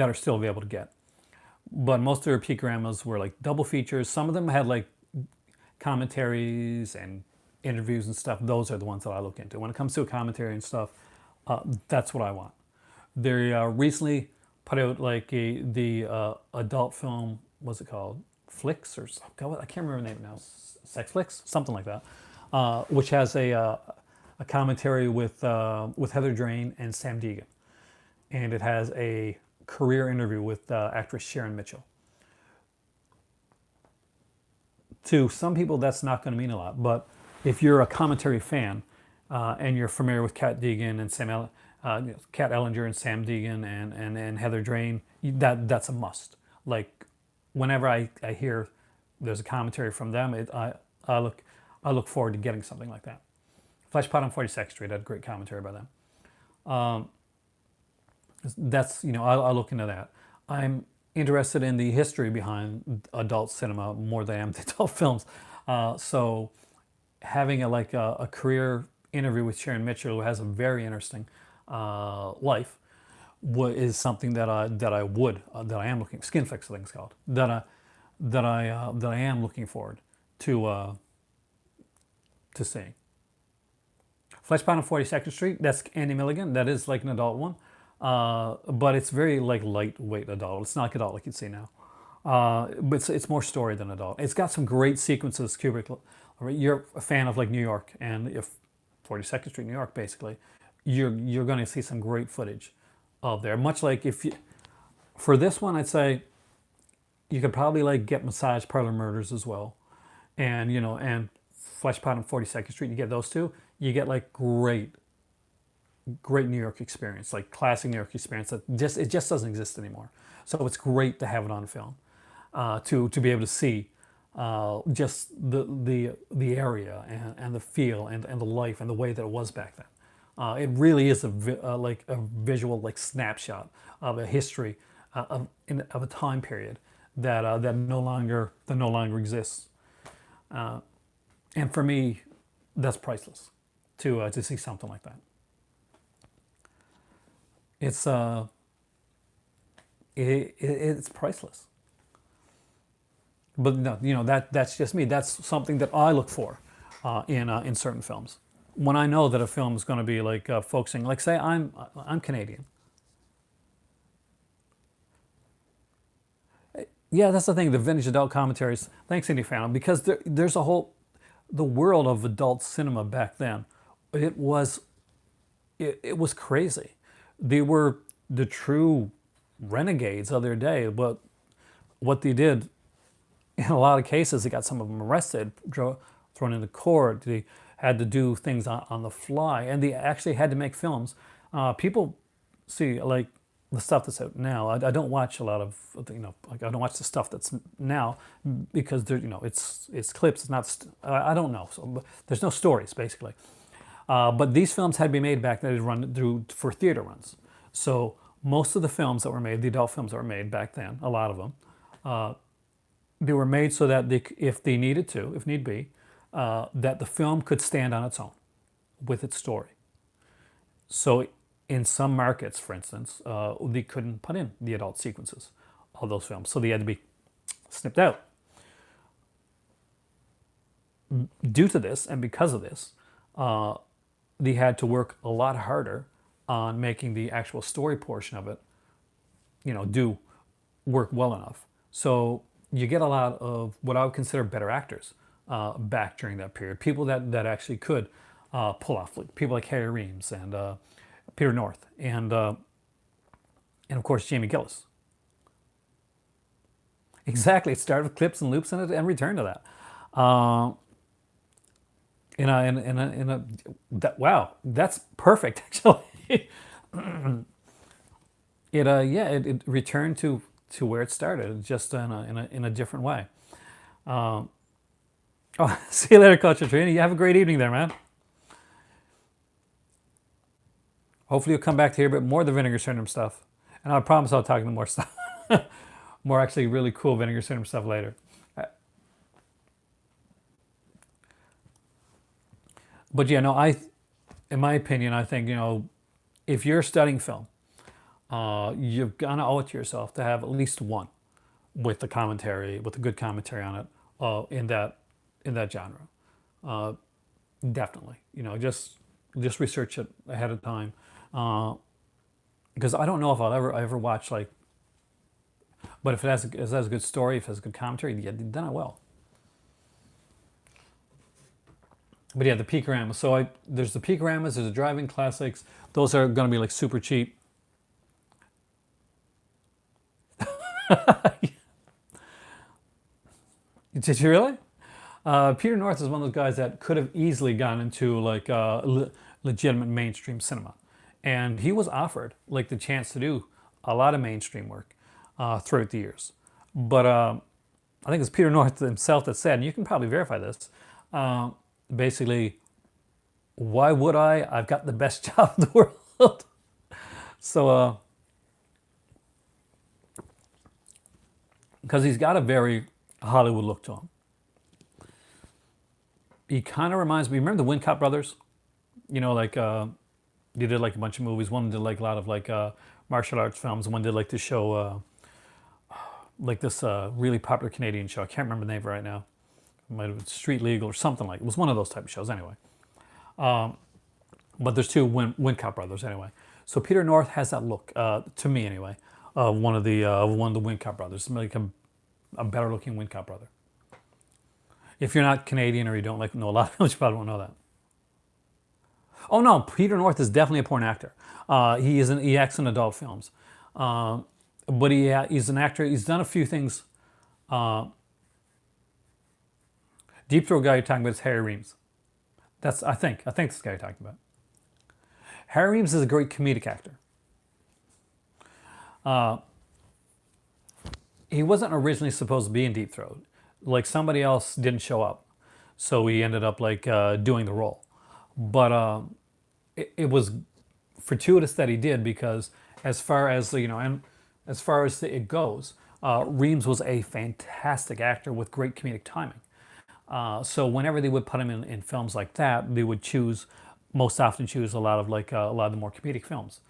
are still available to get. But most of their Peakoramas were like double features. Some of them had like commentaries and interviews and stuff. Those are the ones that I look into. When it comes to a commentary and stuff, that's what I want. They recently put out like the adult film, what's it called? Flicks or something? I can't remember the name now. Sex Flicks? Something like that. Which has a commentary with Heather Drain and Sam Deegan. And it has a career interview with actress Sharon Mitchell. To some people, that's not going to mean a lot, but if you're a commentary fan and you're familiar with Kat Deegan and Kat Ellinger and Sam Deegan and Heather Drain, that's a must. Like whenever I hear there's a commentary from them, I look forward to getting something like that. Fleshpot on 42nd Street had great commentary by them. That's I'll look into that. I'm interested in the history behind adult cinema more than I am the adult films. So having a career interview with Sharon Mitchell, who has a very interesting life, is something that I am looking. Skin Fix, I think it's called. That I am looking forward to seeing. Fleshpot on 42nd Street. That's Andy Milligan. That is like an adult one. But it's very like lightweight adult. It's not like adult like you'd see now. But it's more story than adult. It's got some great sequences. Kubrick, you're a fan of like New York, and if 42nd Street, New York, basically, you're going to see some great footage of there. Much like for this one, I'd say you could probably like get Massage Parlor Murders as well, and and Fleshpot on 42nd Street. You get those two. You get like great great New York experience, like classic New York experience that just doesn't exist anymore. So it's great to have it on film, to be able to see just the area and the feel and the life and the way that it was back then. It really is like a visual like snapshot of a history of a time period that no longer exists. And for me, that's priceless to see something like that. It's it's priceless. But no, that's just me. That's something that I look for in certain films. When I know that a film is going to be like focusing, like say I'm Canadian. Yeah, that's the thing. The vintage adult commentaries. Thanks, Indie Fan, because there's a whole the world of adult cinema back then. It was it was crazy. They were the true renegades of their day. But what they did in a lot of cases, they got some of them arrested, thrown into court. They had to do things on the fly, and they actually had to make films. People see like the stuff that's out now. I don't watch a lot of like I don't watch the stuff that's now because there it's clips. It's not. I don't know. So but there's no stories basically. But these films had to be made back then to run through for theater runs. So most of the films that were made, the adult films that were made back then, a lot of them, they were made so that if they needed to, if need be, that the film could stand on its own with its story. So in some markets, for instance, they couldn't put in the adult sequences of those films. So they had to be snipped out. Due to this and because of this, they had to work a lot harder on making the actual story portion of it, do work well enough. So you get a lot of what I would consider better actors back during that period. People that actually could pull off, like people like Harry Reams and Peter North and of course Jamie Gillis. Exactly, it started with clips and loops in it and returned to that. Wow, that's perfect actually. It returned to where it started, just in a different way. Oh, see you later, Coach Trina. You have a great evening there, man. Hopefully you'll come back to hear a bit more of the Vinegar Syndrome stuff, and I promise I'll talk to more stuff, more actually really cool Vinegar Syndrome stuff later. But yeah, no, in my opinion, I think if you're studying film, you're gonna owe it to yourself to have at least one with a good commentary on it in that genre. Definitely, just research it ahead of time, because I don't know if I'll ever watch like. But if it has a good story, if it has a good commentary, yeah, then I will. But yeah, the Peakoramas. So there's the Peakoramas, there's the drive-in classics. Those are going to be like super cheap. Did you really? Peter North is one of those guys that could have easily gone into like legitimate mainstream cinema, and he was offered like the chance to do a lot of mainstream work throughout the years. But I think it's Peter North himself that said, and you can probably verify this. Basically, why would I? I've got the best job in the world. So, because he's got a very Hollywood look to him. He kind of reminds me. Remember the Wincott brothers? Like they did like a bunch of movies. One did like a lot of like martial arts films. One did like this show, like this really popular Canadian show. I can't remember the name right now. It might have been Street Legal or something like. It was one of those type of shows anyway. But there's two Wincott brothers anyway. So Peter North has that look to me anyway. One of the Wincott brothers, like a better looking Wincott brother. If you're not Canadian or you don't know a lot of films, you probably won't know that. Oh no, Peter North is definitely a porn actor. He acts in adult films, but he's an actor. He's done a few things. Deep Throat guy you're talking about is Harry Reams. I think this guy you're talking about. Harry Reams is a great comedic actor. He wasn't originally supposed to be in Deep Throat. Like somebody else didn't show up, so he ended up like doing the role. But it was fortuitous that he did, because as far as and as far as it goes, Reams was a fantastic actor with great comedic timing. So whenever they would put him in films like that, they would most often choose a lot of the more comedic films.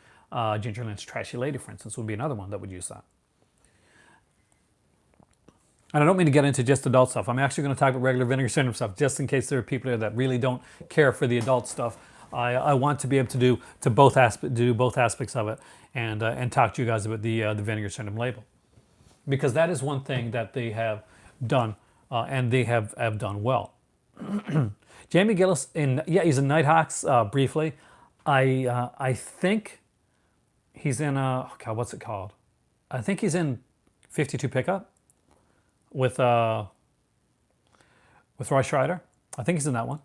Ginger Lynch's Trashy Lady, for instance, would be another one that would use that. And I don't mean to get into just adult stuff. I'm actually going to talk about regular Vinegar Syndrome stuff, just in case there are people there that really don't care for the adult stuff. I want to be able to do both aspects of it, and talk to you guys about the Vinegar Syndrome label, because that is one thing that they have done, and they have done well. Jamie Gillis he's in Nighthawks briefly. I think he's in what's it called? I think he's in 52 Pickup with Roy Schreider. I think he's in that one.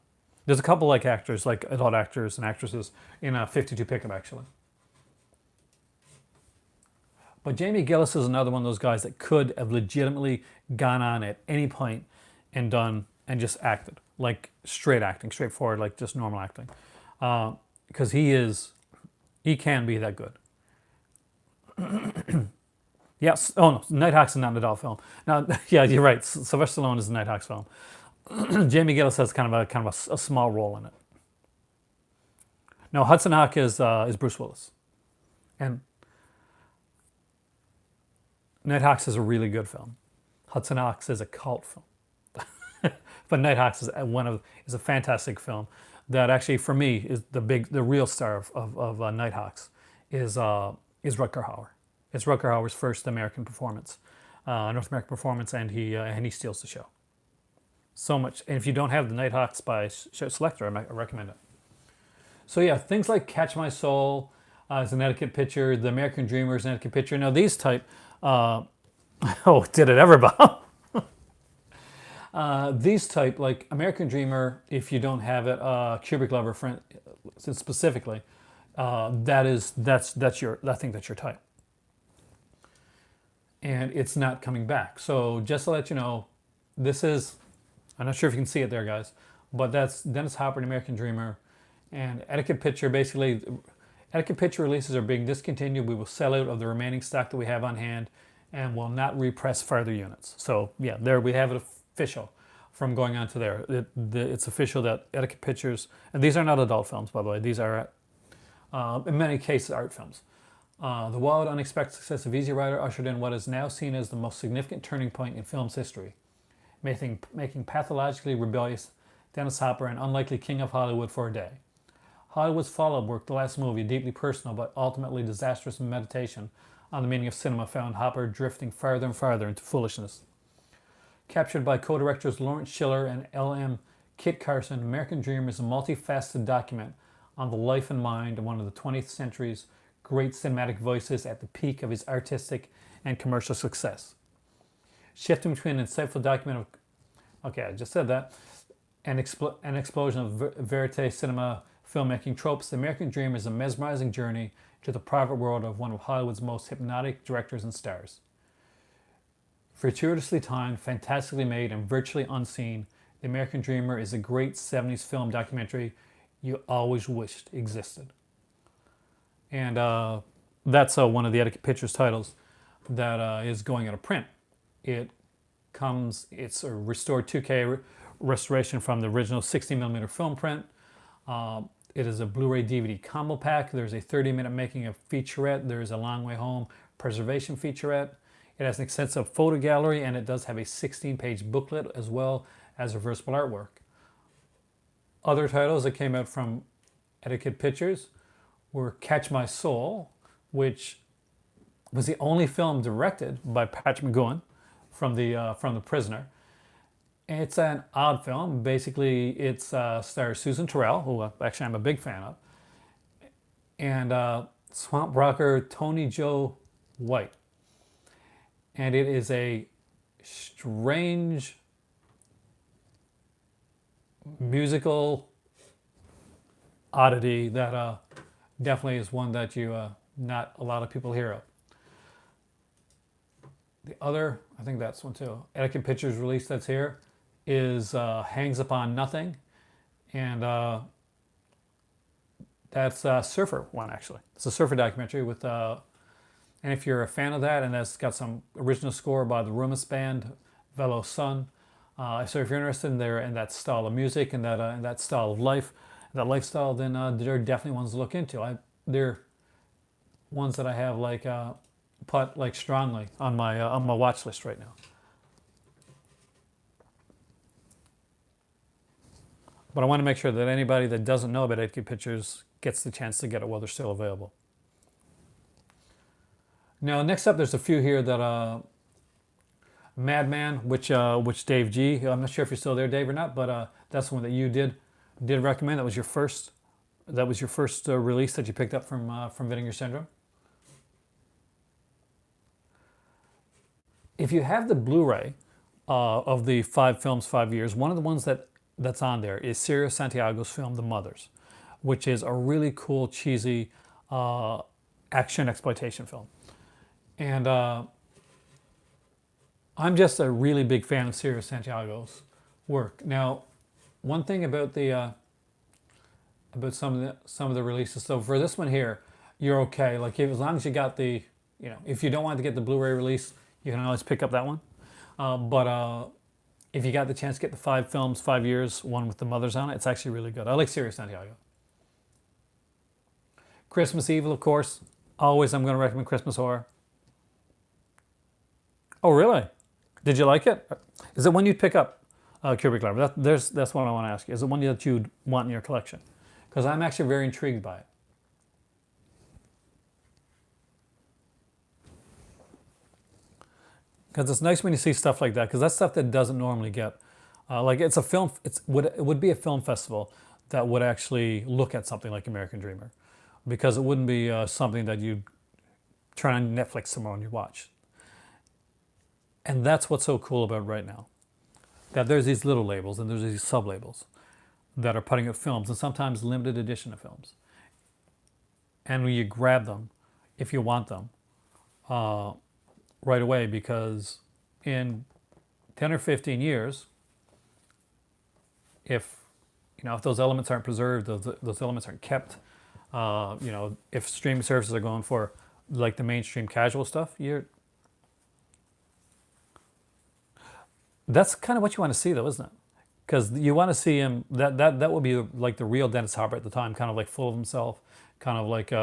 There's a couple actors, like adult actors and actresses in 52 Pickup actually. But Jamie Gillis is another one of those guys that could have legitimately gone on at any point and just acted, like straight acting, straightforward, like just normal acting, because he can be that good. Yes. Oh no, Nighthawks is not an adult film. Now, yeah, you're right. Sylvester Stallone is a Nighthawks film. Jamie Gillis has kind of a small role in it. No, Hudson Hawk is Bruce Willis, and Nighthawks is a really good film. Hudson Hawks is a cult film, but Nighthawks is a fantastic film. That actually, for me, is the real star of Nighthawks is Rutger Hauer. It's Rutger Hauer's first American performance, North American performance, and he steals the show. So much. And if you don't have the Nighthawks by Selector, I recommend it. So yeah, things like Catch My Soul is an etiquette picture. The American Dreamer is an etiquette picture. Now these type, did it ever, Bob? These type, like American Dreamer, if you don't have it, Cubic Lover, specifically, I think that's your type. And it's not coming back. So just to let you know, this is, I'm not sure if you can see it there, guys, but that's Dennis Hopper, and American Dreamer, and Etiquette Picture. Basically, Etiquette Picture releases are being discontinued. We will sell out of the remaining stock that we have on hand, and will not repress further units. So yeah, there we have it official from going on to there. It's official that Etiquette Pictures, and these are not adult films, by the way. These are, in many cases, art films. The wild, unexpected success of Easy Rider ushered in what is now seen as the most significant turning point in film's history, making pathologically rebellious Dennis Hopper an unlikely king of Hollywood for a day. Hollywood's follow-up work, The Last Movie, deeply personal but ultimately disastrous meditation on the meaning of cinema, found Hopper drifting farther and farther into foolishness. Captured by co-directors Lawrence Schiller and L.M. Kit Carson, American Dream is a multifaceted document on the life and mind of one of the 20th century's great cinematic voices at the peak of his artistic and commercial success. Shifting between an insightful document of, I just said that, an explosion of verite cinema filmmaking tropes, The American Dream is a mesmerizing journey to the private world of one of Hollywood's most hypnotic directors and stars. Fortuitously timed, fantastically made, and virtually unseen, The American Dreamer is a great 70s film documentary you always wished existed. And that's one of the Etiquette Pictures titles that is going out of print. It's a restored 2K restoration from the original 60mm film print. It is a Blu-ray DVD combo pack. There's a 30-minute making of featurette. There's a Long Way Home preservation featurette. It has an extensive photo gallery, and it does have a 16-page booklet as well as reversible artwork. Other titles that came out from Etiquette Pictures were Catch My Soul, which was the only film directed by Patrick McGowan from The Prisoner. It's an odd film. Basically, it stars Susan Terrell, who actually I'm a big fan of, and swamp rocker Tony Joe White. And it is a strange musical oddity that Definitely is one that you not a lot of people hear of. The other, I think that's one too. Etiquette Pictures release that's here is Hangs Upon Nothing, and that's a surfer one actually. It's a surfer documentary with, and if you're a fan of that, and that's got some original score by the Rumus band, Velo Sun. So if you're interested in there in that style of music and that style of life, that lifestyle, then they're definitely ones to look into. They're ones that I have put like strongly on my watch list right now. But I want to make sure that anybody that doesn't know about Etiquette Pictures gets the chance to get it while they're still available. Now, next up, there's a few here that Madman, which Dave G. I'm not sure if you're still there, Dave, or not, but that's one that you did recommend. That was your first. That was your first release that you picked up from Vinegar Syndrome. If you have the Blu-ray of the 5 films, 5 years, one of the ones that's on there is Cirio Santiago's film The Mothers, which is a really cool, cheesy action exploitation film. And I'm just a really big fan of Cirio Santiago's work. Now, one thing about the about some of the releases. So for this one here, you're okay. Like as long as you got the, if you don't want to get the Blu-ray release, you can always pick up that one. But if you got the chance to get the 5 films, 5 years, one with the mothers on it, it's actually really good. I like Cirio Santiago. Christmas Evil, of course. Always, I'm going to recommend Christmas Horror. Oh, really? Did you like it? Is it one you'd pick up, Cubic Library? That's what I want to ask you. Is it one that you'd want in your collection? Because I'm actually very intrigued by it. Because it's nice when you see stuff like that, because that's stuff that doesn't normally get. Like it's a film, it would be a film festival that would actually look at something like American Dreamer, because it wouldn't be something that you'd turn on Netflix somewhere and you watch. And that's what's so cool about right now, that there's these little labels and there's these sub-labels that are putting out films, and sometimes limited edition of films. And when you grab them, if you want them, right away, because in 10 or 15 years, if if those elements aren't preserved, those elements aren't kept, if streaming services are going for like the mainstream casual stuff, that's kind of what you want to see, though, isn't it? Because you want to see him. That would be like the real Dennis Hopper at the time, kind of like full of himself, kind of like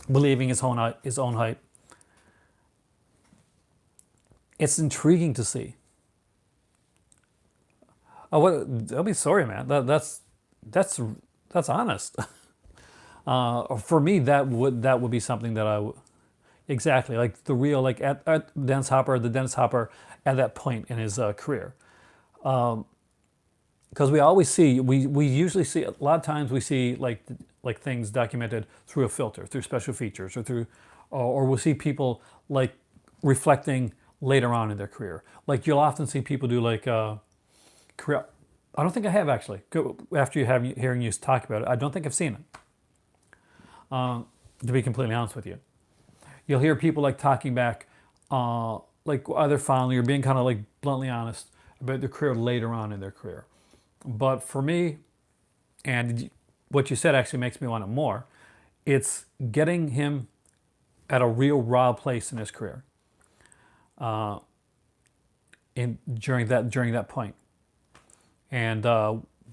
believing his own hype. It's intriguing to see. Oh, what? I'll be sorry, man. That's honest. For me, that would be something that I would. Exactly, like the real, like at the Dennis Hopper at that point in his career. Because we usually see, a lot of times we see like things documented through a filter, through special features, or or we'll see people like reflecting later on in their career. Like you'll often see people do like career. I don't think I have actually. After hearing you talk about it, I don't think I've seen it. To be completely honest with you. You'll hear people like talking back, like either fondly or being kind of like bluntly honest about their career later on in their career. But for me, and what you said actually makes me want it more, it's getting him at a real raw place in his career. During that point, and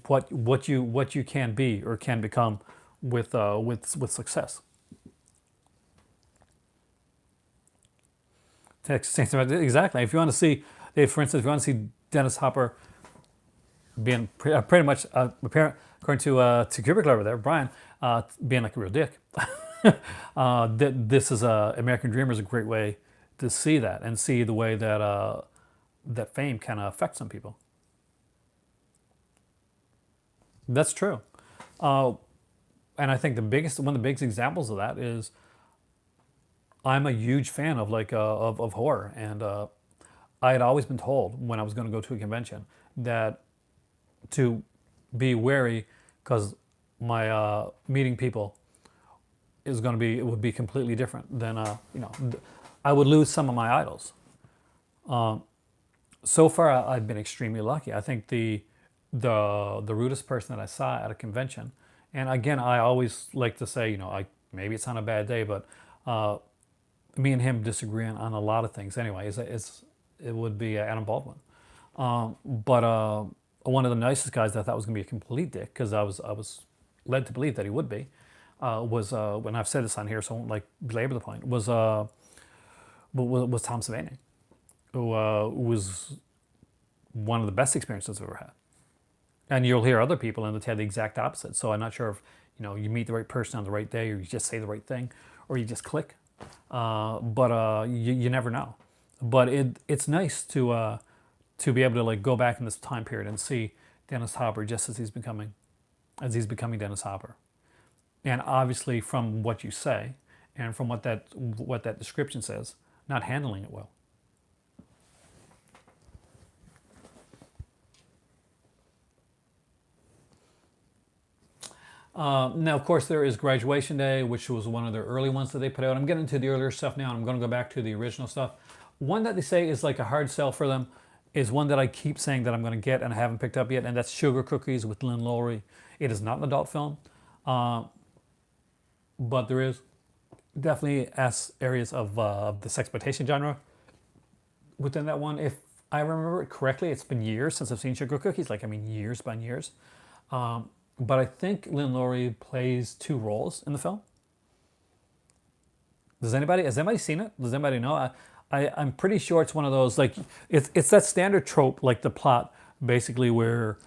what you can be or can become with success. Exactly. If you want to see, for instance, if you want to see Dennis Hopper being pretty much, according to Cubic over there, Brian, being like a real dick, this is American Dreamer is a great way to see that and see the way that that fame can affect some people. That's true, and I think one of the biggest examples of that is, I'm a huge fan of of horror, and I had always been told when I was going to go to a convention that to be wary, because my meeting people is going to be, it would be completely different than I would lose some of my idols. So far I've been extremely lucky. I think the rudest person that I saw at a convention, and again I always like to say, maybe it's on a bad day, but me and him disagree on a lot of things anyway, it would be Adam Baldwin. But one of the nicest guys that I thought was going to be a complete dick, because I was led to believe that he would be, was when I've said this on here, so I won't like belabor the point, was Tom Savini, who was one of the best experiences I've ever had. And you'll hear other people and they'll tell the exact opposite. So I'm not sure if you meet the right person on the right day, or you just say the right thing, or you just click. But you never know. But it's nice to be able to like go back in this time period and see Dennis Hopper just as he's becoming Dennis Hopper. And obviously, from what you say and from what that description says, not handling it well. Now, of course, there is Graduation Day, which was one of their early ones that they put out. I'm getting into the earlier stuff now, and I'm going to go back to the original stuff. One that they say is like a hard sell for them is one that I keep saying that I'm going to get and I haven't picked up yet, and that's Sugar Cookies with Lynn Lowry. It is not an adult film, but there is definitely areas of the sexploitation genre within that one. If I remember it correctly, it's been years since I've seen Sugar Cookies, years by years. But I think Lynn Lowry plays two roles in the film. Has anybody seen it? Does anybody know? I'm pretty sure it's one of those, like, it's that standard trope, like the plot, basically, where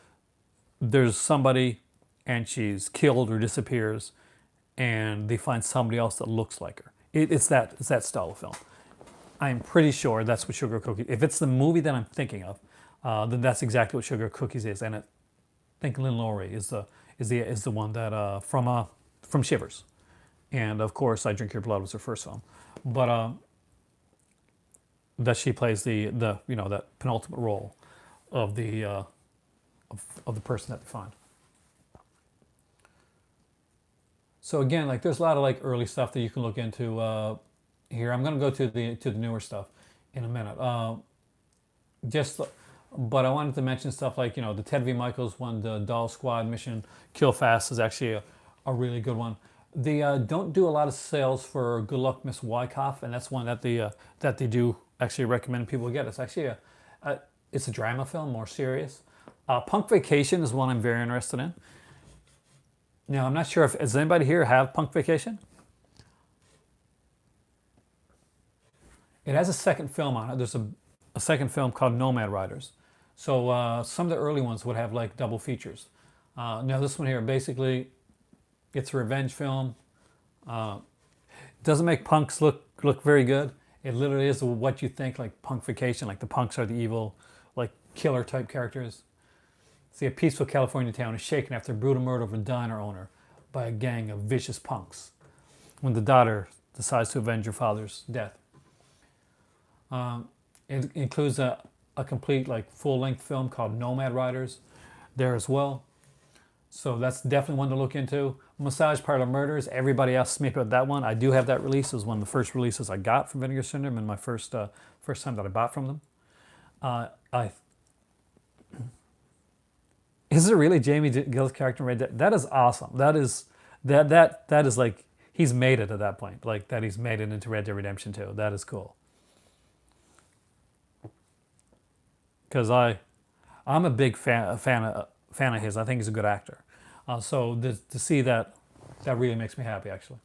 there's somebody and she's killed or disappears, and they find somebody else that looks like her. It's that style of film. I'm pretty sure that's what Sugar Cookies. If it's the movie that I'm thinking of, then that's exactly what Sugar Cookies is. And I think Lynn Lowry is the one that from Shivers, and of course I Drink Your Blood was her first film, but that she plays the that penultimate role of the of the person that they find. So again, like, there's a lot of like early stuff that you can look into here. I'm going to go to the newer stuff in a minute. But I wanted to mention stuff like, the Ted V. Michaels one, the Doll Squad Mission Kill Fast, is actually a really good one. They don't do a lot of sales for Good Luck Miss Wyckoff, and that's one that they do actually recommend people get. It's actually it's a drama film, more serious. Punk Vacation is one I'm very interested in. Now, I'm not sure does anybody here have Punk Vacation? It has a second film on it. There's a second film called Nomad Riders. So some of the early ones would have like double features. Now this one here, basically, it's a revenge film. Doesn't make punks look very good. It literally is what you think, like Punk Vacation, like the punks are the evil, like killer type characters. See, a peaceful California town is shaken after a brutal murder of a diner owner by a gang of vicious punks when the daughter decides to avenge her father's death. It includes a complete, like, full-length film called Nomad Riders there as well. So that's definitely one to look into. Massage Parlor Murders. Everybody asks me about that one. I do have that release. It was one of the first releases I got from Vinegar Syndrome, and my first time that I bought from them. Is it really Jamie Gill's character in Red Dead? That is awesome. That is like, he's made it at that point. Like, that he's made it into Red Dead Redemption 2. That is cool. Because I'm a big fan of his. I think he's a good actor. So to see that really makes me happy, actually.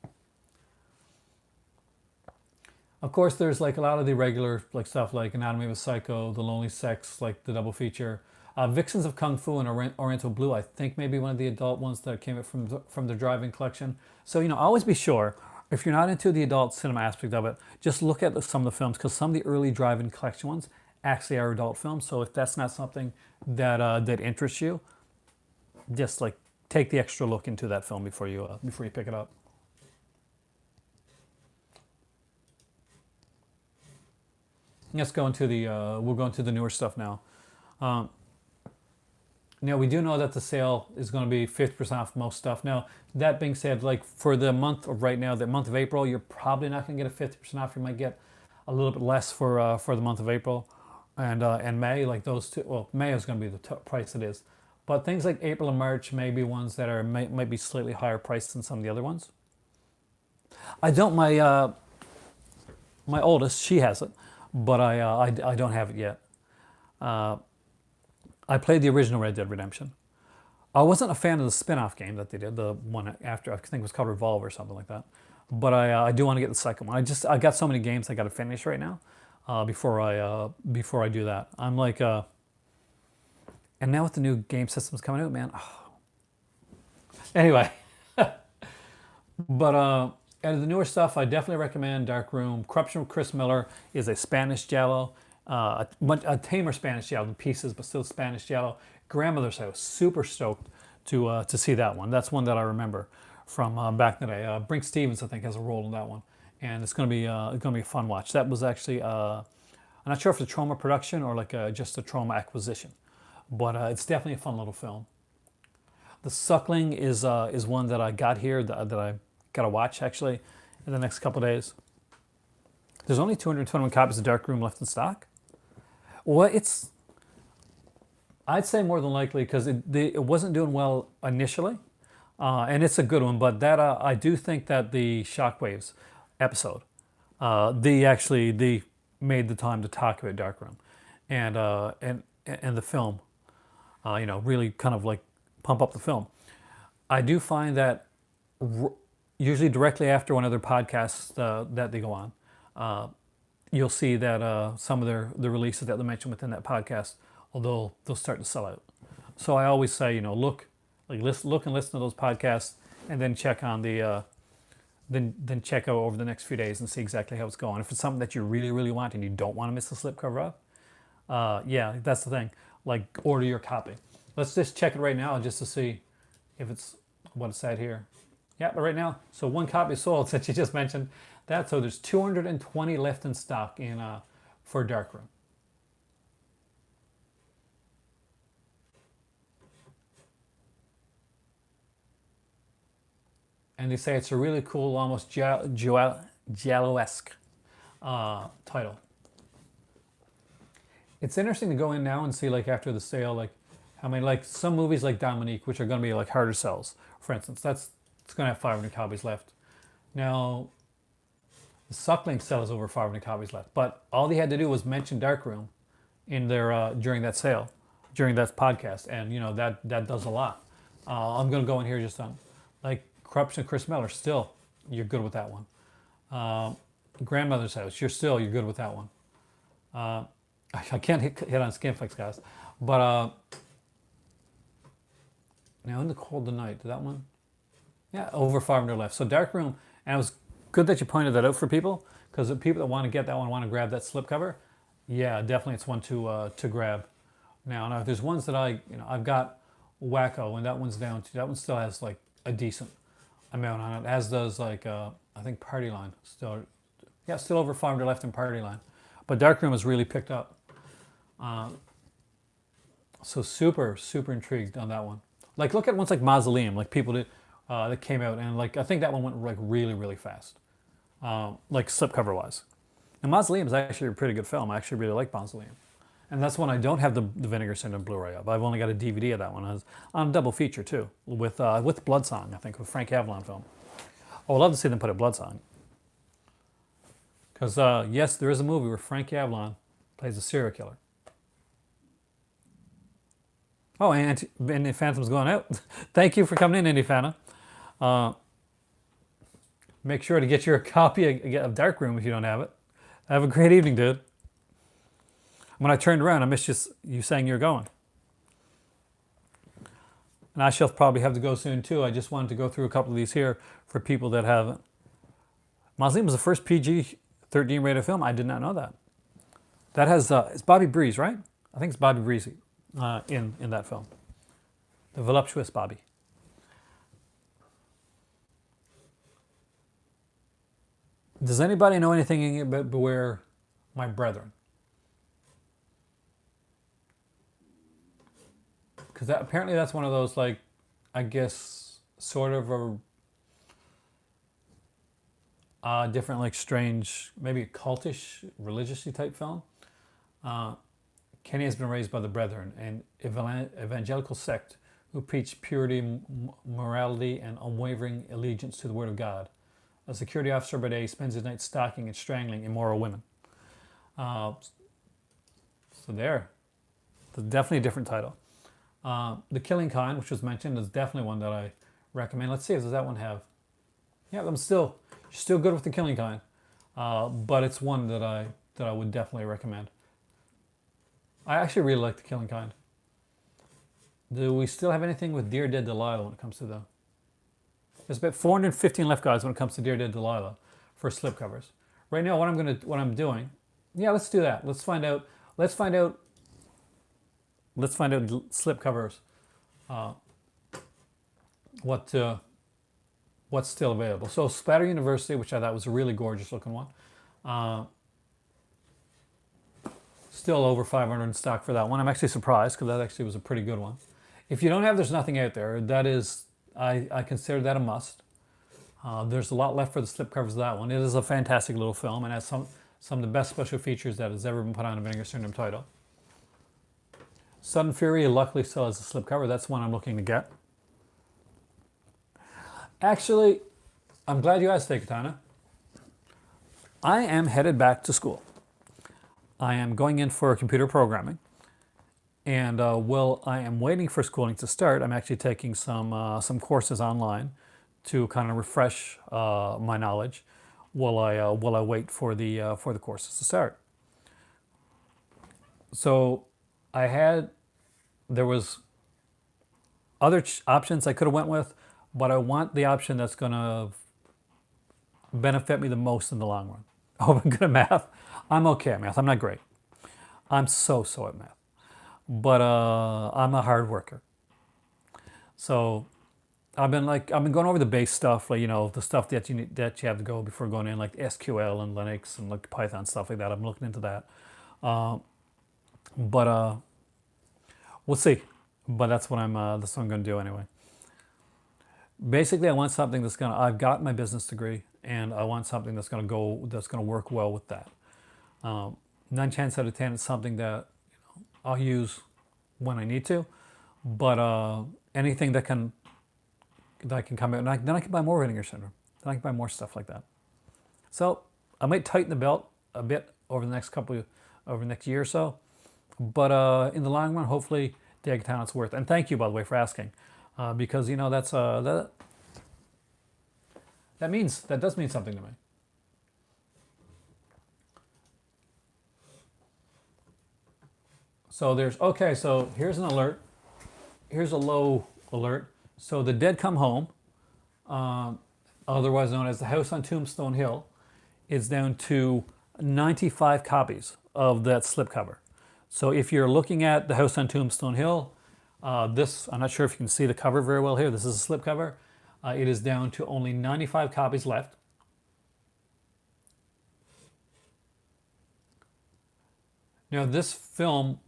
Of course, there's like a lot of the regular like stuff like Anatomy of a Psycho, The Lonely Sex, like the double feature. Vixens of Kung Fu and Oriental Blue, I think maybe one of the adult ones that came from the drive-in collection. So, always be sure, if you're not into the adult cinema aspect of it, just look at some of the films, because some of the early drive-in collection ones actually are adult films. So if that's not something that interests you, just like take the extra look into that film before you pick it up. Let's go into we'll go into the newer stuff now. Now we do know that the sale is going to be 50% off most stuff. Now that being said, like for the month of right now, the month of April, you're probably not going to get a 50% off. You might get a little bit less for the month of April, and May. Like those two. Well, May is going to be the price it is, but things like April and March may be ones that are might be slightly higher priced than some of the other ones. I don't. My oldest, she has it, but I don't have it yet. I played the original Red Dead Redemption. I wasn't a fan of the spin-off game that they did, the one after, I think it was called Revolve or something like that. But I do want to get the second one. I got so many games I got to finish right now before I do that. I'm like, and now with the new game systems coming out, man. Anyway, but out of the newer stuff, I definitely recommend Dark Room. Corruption with Chris Miller is a Spanish giallo. A tamer Spanish giallo in pieces, but still Spanish giallo. Grandmother's House, super stoked to see that one. That's one that I remember from back in the day. Brink Stevens, I think, has a role in that one, and it's going to be a fun watch. That was actually I'm not sure if it's a Trauma production or like just a Trauma acquisition, but it's definitely a fun little film. The Suckling is one that I got here that I got to watch actually in the next couple of days. There's only 221 copies of Dark Room left in stock. Well, I'd say more than likely because it wasn't doing well initially, and it's a good one. But that I do think that the Shockwaves episode, they made the time to talk about Dark Room, and the film, really kind of like pump up the film. I do find that usually directly after one of their podcasts that they go on. You'll see that some of the releases that they mention within that podcast, although they'll start to sell out. So I always say, look and listen to those podcasts, and then check on the then check out over the next few days and see exactly how it's going. If it's something that you really, really want and you don't want to miss the slipcover of, yeah, that's the thing. Like order your copy. Let's just check it right now just to see if it's what it's at here. Yeah, but right now, so one copy sold, since you just mentioned that. So there's 220 left in stock for Dark Room. And they say it's a really cool, almost Giallo-esque title. It's interesting to go in now and see, like, after the sale, like, how many, like, some movies like Dominique, which are going to be, like, harder sells, for instance. It's going to have 500 copies left. Now, the Suckling sells over 500 copies left. But all they had to do was mention Dark Room in their during that sale, during that podcast. And, that does a lot. I'm going to go in here just on, like, Corruption, Chris Miller, still, you're good with that one. Grandmother's House, you're good with that one. I can't hit on Skinflix, guys. But now In the Cold of Night, that one? Yeah, over 500 left. So Dark Room, and it was good that you pointed that out for people, because the people that want to get that one, want to grab that slipcover, yeah, definitely it's one to grab. Now, if there's ones that I've got Wacko, and that one's down to, that one still has like a decent amount on it, as does like, I think Party Line, still over 500 left in Party Line. But Dark Room has really picked up. So super, super intrigued on that one. Like, look at ones like Mausoleum, like people that came out, and like I think that one went like really, really fast, like slipcover wise. And Mausoleum is actually a pretty good film. I actually really like Mausoleum, and that's one I don't have the Vinegar Syndrome Blu-ray of. I've only got a DVD of that one. It's on a double feature too, with Bloodsong, I think, with Frank Avalon film. I would love to see them put a Bloodsong, because yes, there is a movie where Frank Avalon plays a serial killer. Oh, and Indy Phantom's going out. Thank you for coming in, Indy Phantom. Make sure to get your copy of Dark Room if you don't have it. Have a great evening, dude. When I turned around, I missed you saying you're going. And I shall probably have to go soon too. I just wanted to go through a couple of these here for people that haven't. Mausoleum was the first PG-13 rated film. I did not know that. That has it's Bobby Breeze, right? I think it's Bobby Breezy in that film. The voluptuous Bobby. Does anybody know anything about Beware My Brethren? because apparently that's one of those, like, I guess sort of a different, like, strange, maybe a cultish, religiously type film. Uh, Kenny has been raised by the Brethren, an evangelical sect who preach purity, morality, and unwavering allegiance to the Word of God. A security officer by day spends his night stalking and strangling immoral women. Uh, so there, definitely a different title. The Killing Kind, which was mentioned, is definitely one that I recommend. Let's see, does that one have? Yeah, you're still good with The Killing Kind, but it's one that I would definitely recommend. I actually really like The Killing Kind. Do we still have anything with Dear Dead Delilah when it comes to the? There's about 415 left, guys, when it comes to Dear Dead Delilah for slipcovers. Right now, what I'm doing, yeah, let's do that. Let's find out slipcovers. What's still available? So Splatter University, which I thought was a really gorgeous looking one. Still over 500 in stock for that one. I'm actually surprised because that actually was a pretty good one. If you don't have There's Nothing Out There, that is, I consider that a must. There's a lot left for the slipcovers of that one. It is a fantastic little film and has some of the best special features that has ever been put on a Vinegar Syndrome title. Sudden Fury, luckily still has a slipcover. That's one I'm looking to get. Actually, I'm glad you asked, Katana. I am headed back to school. I am going in for computer programming. And while I am waiting for schooling to start, I'm actually taking some courses online to kind of refresh my knowledge while I wait for the courses to start. So there was other options I could have went with, but I want the option that's going to benefit me the most in the long run. Oh, I'm good at math. I'm okay at math. I'm not great. I'm so at math. But I'm a hard worker. So I've been going over the base stuff, like, the stuff that you have to go before going in, like SQL and Linux and like Python stuff like that. I'm looking into that. But we'll see. But that's what I'm going to do anyway. Basically, I want something I've got my business degree, and I want something that's going to work well with that. 9 chance out of 10, it's something that I'll use when I need to, but anything that can come out, and then I can buy more Vinegar Syndrome. Then I can buy more stuff like that. So I might tighten the belt a bit over the next year or so, but in the long run, hopefully, Dagatana, it's worth. And thank you, by the way, for asking, because that's that does mean something to me. So so here's an alert. Here's a low alert. So The Dead Come Home, otherwise known as The House on Tombstone Hill, is down to 95 copies of that slipcover. So if you're looking at The House on Tombstone Hill, I'm not sure if you can see the cover very well here. This is a slipcover. It is down to only 95 copies left. Now this film,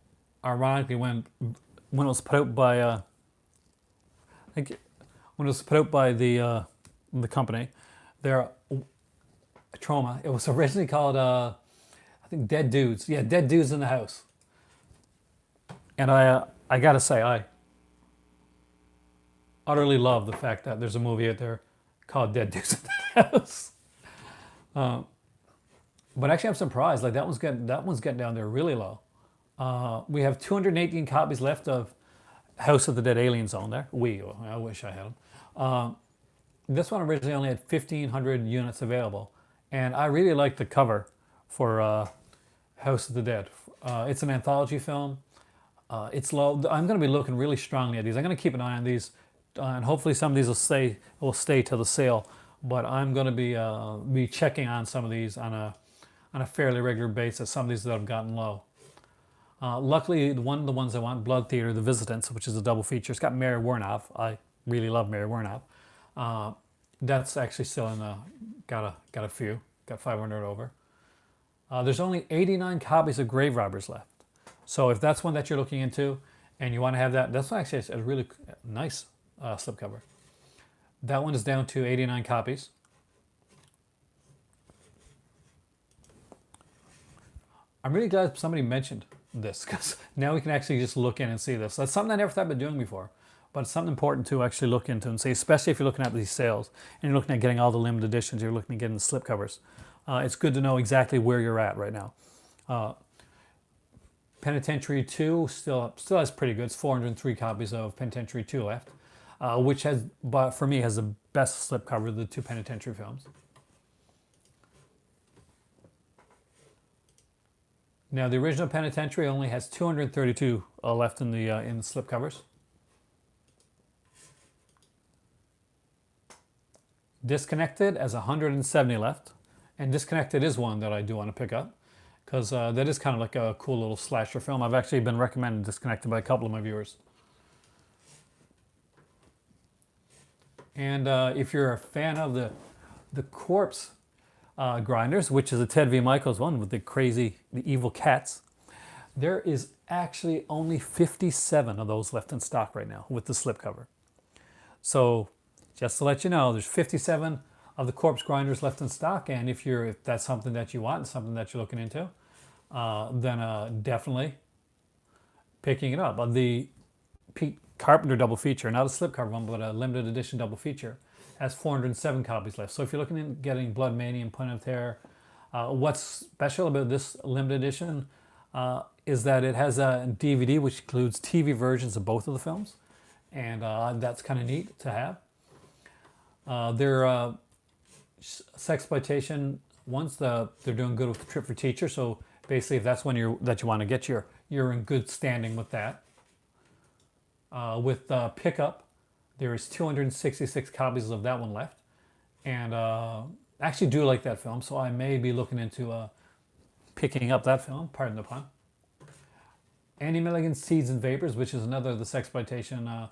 ironically, when it was put out by when it was put out by the company, Trauma. It was originally called I think Dead Dudes. Yeah, Dead Dudes in the House. And I gotta say, I utterly love the fact that there's a movie out there called Dead Dudes in the House. But actually, I'm surprised. Like that one's getting down there really low. We have 218 copies left of House of the Dead Aliens on there. I wish I had them. This one originally only had 1,500 units available, and I really like the cover for House of the Dead. It's an anthology film. It's low. I'm going to be looking really strongly at these. I'm going to keep an eye on these, and hopefully some of these will stay till the sale. But I'm going to be checking on some of these on a fairly regular basis. Some of these that have gotten low. Luckily, one of the ones I want, Blood Theater, The Visitants, which is a double feature. It's got Mary Warnoff. I really love Mary Warnoff. That's actually still got a few. Got 500 over. There's only 89 copies of Grave Robbers left. So if that's one that you're looking into, and you want to have that. That's actually a really nice slipcover. That one is down to 89 copies. I'm really glad somebody mentioned this because now we can actually just look in and see this. That's something I never thought about doing before, but it's something important to actually look into and see, especially if you're looking at these sales and you're looking at getting all the limited editions, you're looking at getting the slipcovers. It's good to know exactly where you're at right now. Penitentiary 2 still has pretty good. It's 403 copies of Penitentiary 2 left, which has, but for me, has the best slipcover of the two Penitentiary films. Now, the original Penitentiary only has 232 left in the slipcovers. Disconnected has 170 left, and Disconnected is one that I do want to pick up because that is kind of like a cool little slasher film. I've actually been recommended Disconnected by a couple of my viewers. And if you're a fan of the corpse grinders, which is a Ted V. Michaels one with the evil cats, there is actually only 57 of those left in stock right now with the slipcover. So just to let you know, there's 57 of the corpse grinders left in stock, and if that's something that you want and something that you're looking into, then definitely picking it up. The Pete Carpenter double feature, not a slipcover one, but a limited edition double feature, has 407 copies left. So if you're looking at getting Blood Mania and Point of Terror, what's special about this limited edition is that it has a DVD which includes TV versions of both of the films, and that's kind of neat to have. Their sexploitation ones, they're doing good with the Trip for Teacher. So basically, if that's one that you want to get, you're in good standing with that. With Pickup, there is 266 copies of that one left, and I actually do like that film, so I may be looking into picking up that film. Pardon the pun. Andy Milligan's Seeds and Vapors, which is another of the sexploitation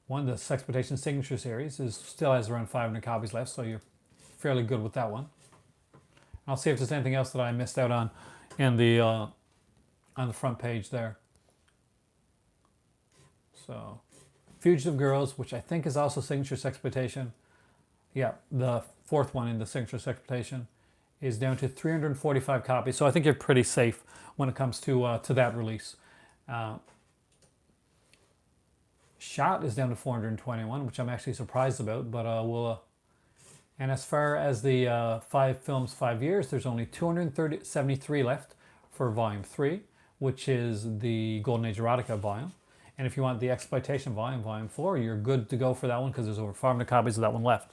one, the sexploitation signature series, still has around 500 copies left, so you're fairly good with that one. I'll see if there's anything else that I missed out on in the on the front page there. So, Fugitive Girls, which I think is also signature sexploitation. Yeah, the fourth one in the signature sexploitation is down to 345 copies. So I think you're pretty safe when it comes to that release. Shot is down to 421, which I'm actually surprised about, but and as far as the 5 films, 5 years, there's only 273 left for Volume 3, which is the Golden Age Erotica volume. And if you want the Exploitation volume, Volume 4, you're good to go for that one because there's over 500 copies of that one left.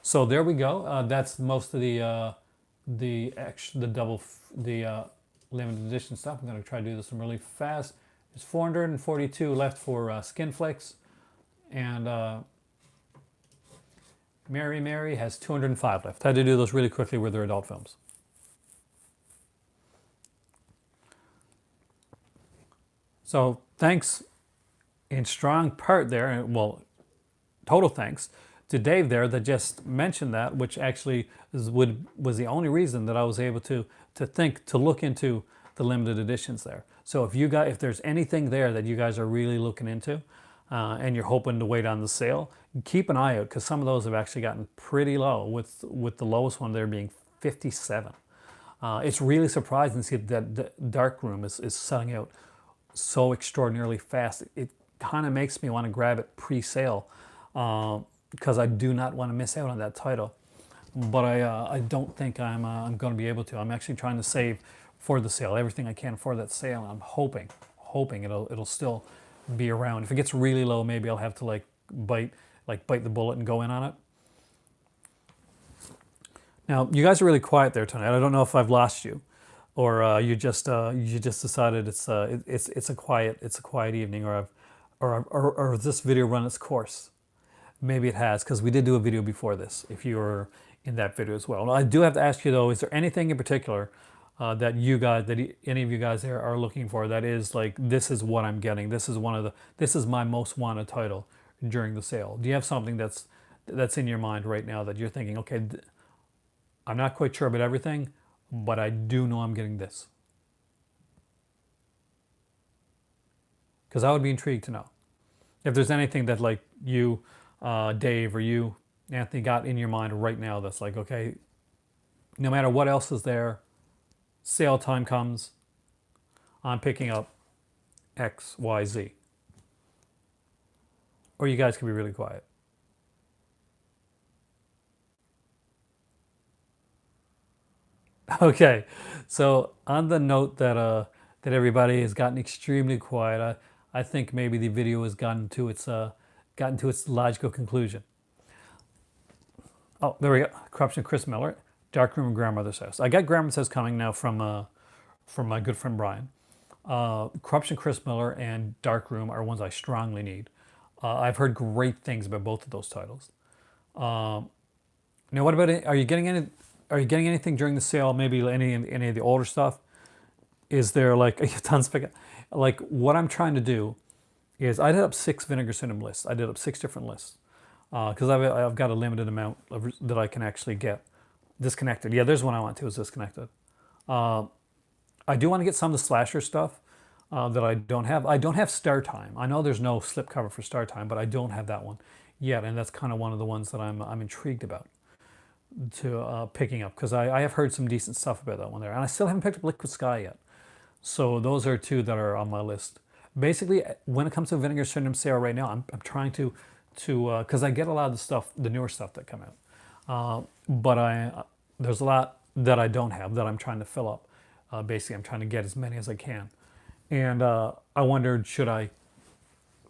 So there we go. That's most of the limited edition stuff. I'm going to try to do this one really fast. There's 442 left for Skin Flicks, and Mary Mary has 205 left. I had to do those really quickly with their adult films. So thanks in strong part there, well, total thanks to Dave there that just mentioned that, which actually was the only reason that I was able to look into the limited editions there. So if there's anything there that you guys are really looking into and you're hoping to wait on the sale, keep an eye out because some of those have actually gotten pretty low, with the lowest one there being 57. It's really surprising to see that the Dark Room is selling out so extraordinarily fast. It kind of makes me want to grab it pre-sale because I do not want to miss out on that title. But I don't think I'm going to be able to. I'm actually trying to save for the sale, everything I can for that sale. I'm hoping it'll still be around. If it gets really low, maybe I'll have to bite the bullet and go in on it. Now, you guys are really quiet there tonight. I don't know if I've lost you, or you just decided it's a quiet evening, or has this video run its course? Maybe it has, because we did do a video before this, if you were in that video as well. I do have to ask you though, is there anything in particular that any of you guys there are looking for that is like, this is what I'm getting, this is my most wanted title during the sale? Do you have something that's in your mind right now that you're thinking, okay, I'm not quite sure about everything, but I do know I'm getting this? Because I would be intrigued to know if there's anything that like you, Dave, or you, Anthony, got in your mind right now that's like, okay, no matter what else is there, sale time comes, I'm picking up X, Y, Z. Or you guys can be really quiet. Okay, so on the note that that everybody has gotten extremely quiet, I think maybe the video has gotten to its logical conclusion. Oh, there we go. Corruption, Chris Miller, Darkroom and Grandmother's House. I got Grandmother's House coming now from my good friend Brian. Corruption, Chris Miller, and Darkroom are ones I strongly need. I've heard great things about both of those titles. Now, what about it? Are you getting any? Are you getting anything during the sale? Maybe any of the older stuff? Is there like tons of like what I'm trying to do is I did up 6 Vinegar Syndrome lists. I did up 6 different lists because I've got a limited amount that I can actually get. Disconnected. Yeah, there's one I want to is Disconnected. I do want to get some of the slasher stuff that I don't have. I don't have Star Time. I know there's no slipcover for Star Time, but I don't have that one yet, and that's kind of one of the ones that I'm intrigued about to picking up because I have heard some decent stuff about that one there, and I still haven't picked up Liquid Sky yet. So those are 2 that are on my list. Basically, when it comes to Vinegar Syndrome sale right now, I'm trying to because I get a lot of the stuff, the newer stuff that come out, but there's a lot that I don't have that I'm trying to fill up. Basically, I'm trying to get as many as I can, and I wondered should I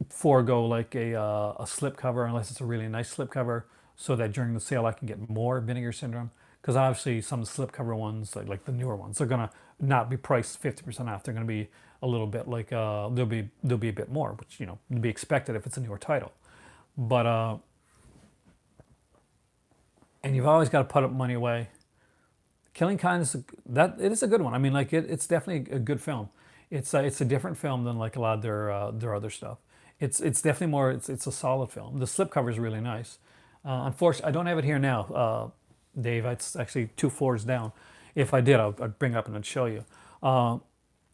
forego like a slip cover unless it's a really nice slip cover, so that during the sale I can get more Vinegar Syndrome. Because obviously some of the slipcover ones, like the newer ones, they're gonna not be priced 50% off. They're gonna be a little bit like they'll be a bit more, which would be expected if it's a newer title. But and you've always got to put up money away. Killing Kind is it is a good one. I mean, like it's definitely a good film. It's a different film than like a lot of their other stuff. It's definitely more. It's a solid film. The slipcover is really nice. Unfortunately, I don't have it here now. Dave, it's actually 2 floors down. If I did, I'd bring it up and I'd show you. But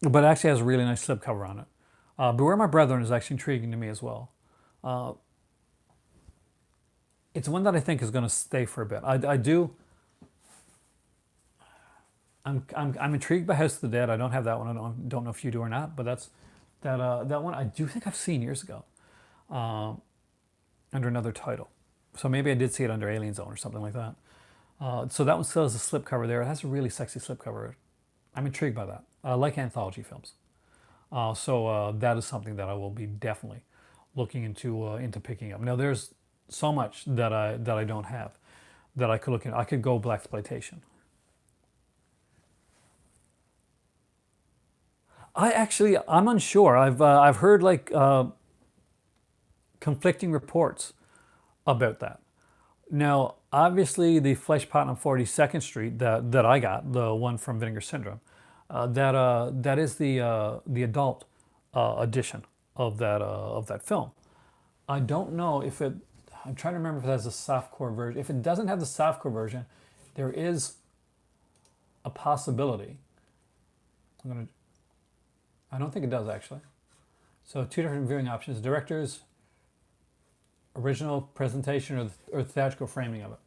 it actually has a really nice slipcover on it. Beware My Brethren is actually intriguing to me as well. It's one that I think is going to stay for a bit. I'm intrigued by House of the Dead. I don't have that one. I don't know if you do or not, but that one I do think I've seen years ago under another title. So maybe I did see it under Alien Zone or something like that. So that one still has a slipcover there. It has a really sexy slipcover. I'm intrigued by that. I like anthology films. So that is something that I will be definitely looking into picking up. Now there's so much that I don't have that I could look into. I could go Blaxploitation. I'm unsure. I've heard like conflicting reports about that. Now, obviously, the Flesh Pot on 42nd Street that I got, the one from Vinegar Syndrome, that is the adult edition of that film. I don't know if it. I'm trying to remember if it has a softcore version. If it doesn't have the softcore version, there is a possibility. I don't think it does actually. So 2 different viewing options: director's original presentation or theatrical framing of it.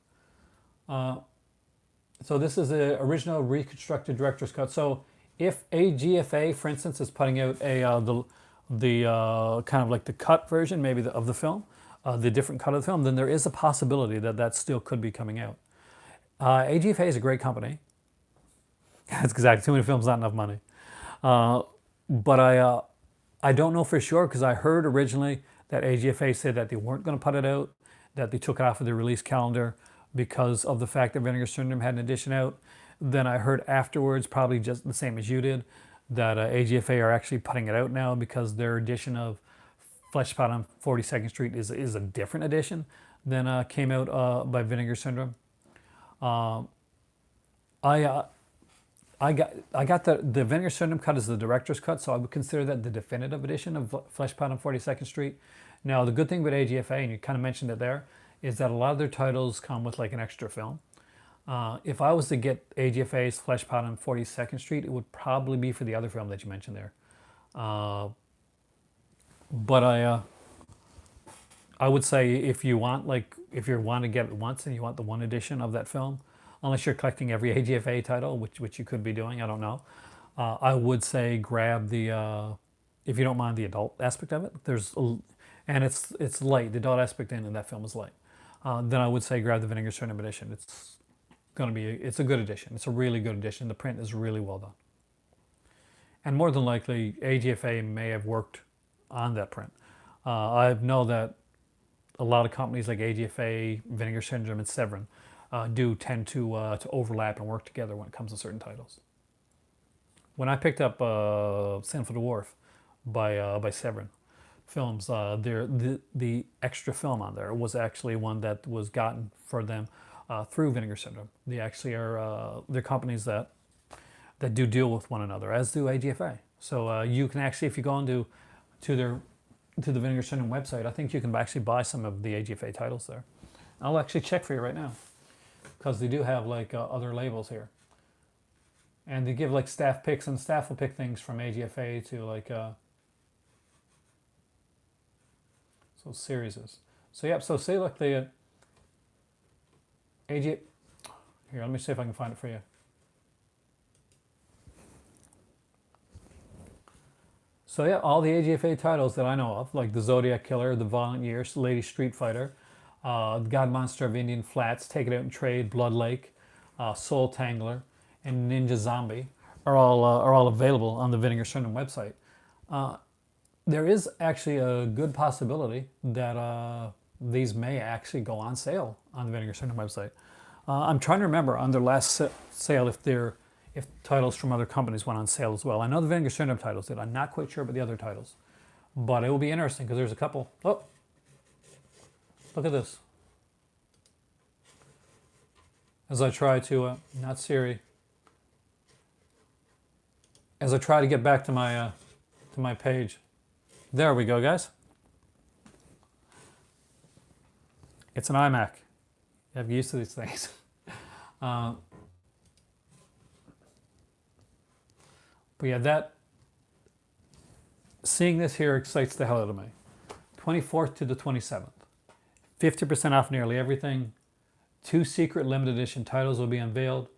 So this is the original reconstructed director's cut. So if AGFA, for instance, is putting out the kind of like the cut version, maybe of the film, the different cut of the film, then there is a possibility that still could be coming out. AGFA is a great company. That's exactly, too many films, not enough money. But I don't know for sure because I heard originally that AGFA said that they weren't going to put it out, that they took it off of their release calendar because of the fact that Vinegar Syndrome had an edition out. Then I heard afterwards, probably just the same as you did, that AGFA are actually putting it out now because their edition of Flesh Pot on 42nd Street is a different edition than came out by Vinegar Syndrome. I got the Vinegar Syndrome cut as the director's cut, so I would consider that the definitive edition of Flesh Pot on 42nd Street. Now, the good thing with AGFA, and you kind of mentioned it there, is that a lot of their titles come with like an extra film. If I was to get AGFA's Flesh Pot on 42nd Street, it would probably be for the other film that you mentioned there. But I would say if you want if you want to get it once and you want the one edition of that film, unless you're collecting every AGFA title, which you could be doing, I don't know. I would say grab the if you don't mind the adult aspect of it. And it's light. The adult aspect in that film is light. Then I would say grab the Vinegar Syndrome edition. It's a good edition. It's a really good edition. The print is really well done. And more than likely, AGFA may have worked on that print. I know that a lot of companies like AGFA, Vinegar Syndrome, and Severin do tend to overlap and work together when it comes to certain titles. When I picked up Sin for the Wharf by Severin Films, the extra film on there was actually one that was gotten for them through Vinegar Syndrome. They actually are they're companies that do deal with one another, as do AGFA. So you can actually, if you go into to the Vinegar Syndrome website, I think you can actually buy some of the AGFA titles there. I'll actually check for you right now, because they do have other labels here, and they give staff picks, and staff will pick things from AGFA to so series. So yep. So say the AG. Here, let me see if I can find it for you. So yeah, all the AGFA titles that I know of, like the Zodiac Killer, the Violent Years, Lady Street Fighter, the God Monster of Indian Flats, Take It Out and Trade, Blood Lake, Soul Tangler, and Ninja Zombie are all available on the Vinegar Syndrome website. There is actually a good possibility that these may actually go on sale on the Vinegar Syndrome website. I'm trying to remember on their last sale if titles from other companies went on sale as well. I know the Vinegar Syndrome titles did. I'm not quite sure about the other titles. But it will be interesting because there's a couple. Oh, look at this. As I try to, not Siri. As I try to get back to my page. There we go, guys. It's an iMac. You have to get used to these things. But yeah, seeing this here excites the hell out of me. 24th to the 27th. 50% off nearly everything. 2 secret limited edition titles will be unveiled.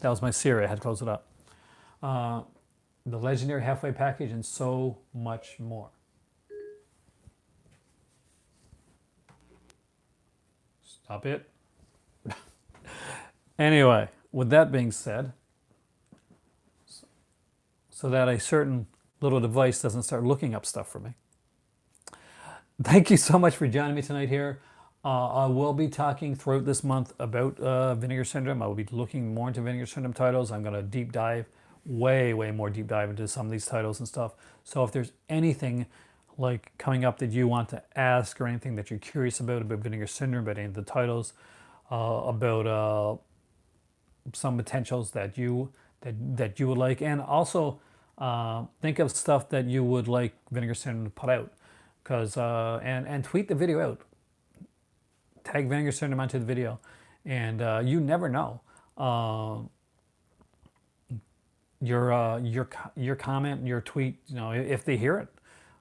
That was my Siri. I had to close it up. The legendary halfway package and so much more. Stop it. Anyway, with that being said, so that a certain little device doesn't start looking up stuff for me. Thank you so much for joining me tonight here. I will be talking throughout this month about Vinegar Syndrome. I will be looking more into Vinegar Syndrome titles. I'm going to deep dive, way more deep dive into some of these titles and stuff. So if there's anything coming up that you want to ask, or anything that you're curious about Vinegar Syndrome, about any of the titles, about some potentials that you would like, and also think of stuff that you would like Vinegar Syndrome to put out, because and tweet the video out, tag Vinegar Syndrome onto the video, and you never know, your comment, your tweet, if they hear it,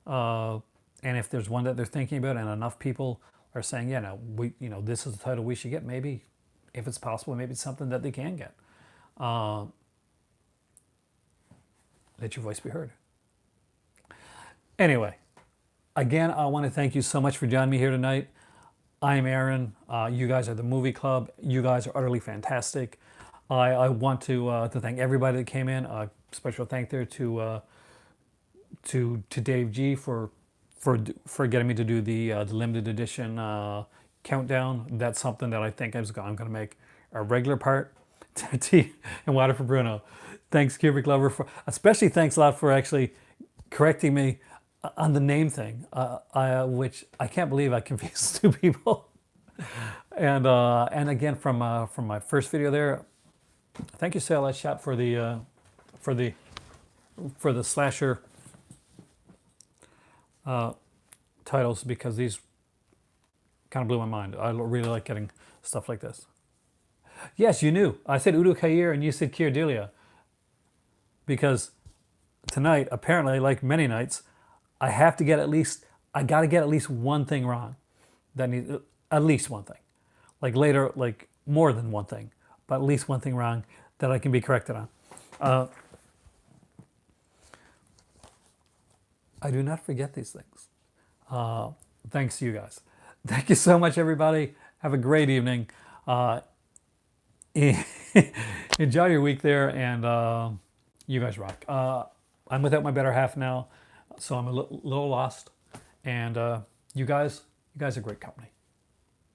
and if there's one that they're thinking about and enough people are saying, yeah, no, this is the title we should get, maybe if it's possible, maybe it's something that they can get. Let your voice be heard. Anyway, again, I want to thank you so much for joining me here tonight. I'm Aaron. You guys are the Movie Club. You guys are utterly fantastic. I want to thank everybody that came in. Special thank there to Dave G for getting me to do the limited edition countdown. That's something that I think I'm going to make a regular part. Tea and water for Bruno. Thanks, Cubic Lover, especially thanks a lot for actually correcting me on the name thing, which I can't believe I confused 2 people. And again, from my first video there, thank you, Salad Shot, for the slasher titles, because these kind of blew my mind. I really like getting stuff like this. Yes, you knew. I said Udo Kier and you said Kier Delia, because tonight, apparently, like many nights, I have to get at least, I got to get at least one thing wrong. That needs at least one thing. Like later, like more than one thing, but at least one thing wrong that I can be corrected on. I do not forget these things. Thanks to you guys. Thank you so much, everybody. Have a great evening. Enjoy your week there, and you guys rock. I'm without my better half now, so I'm a little lost. And you guys are great company.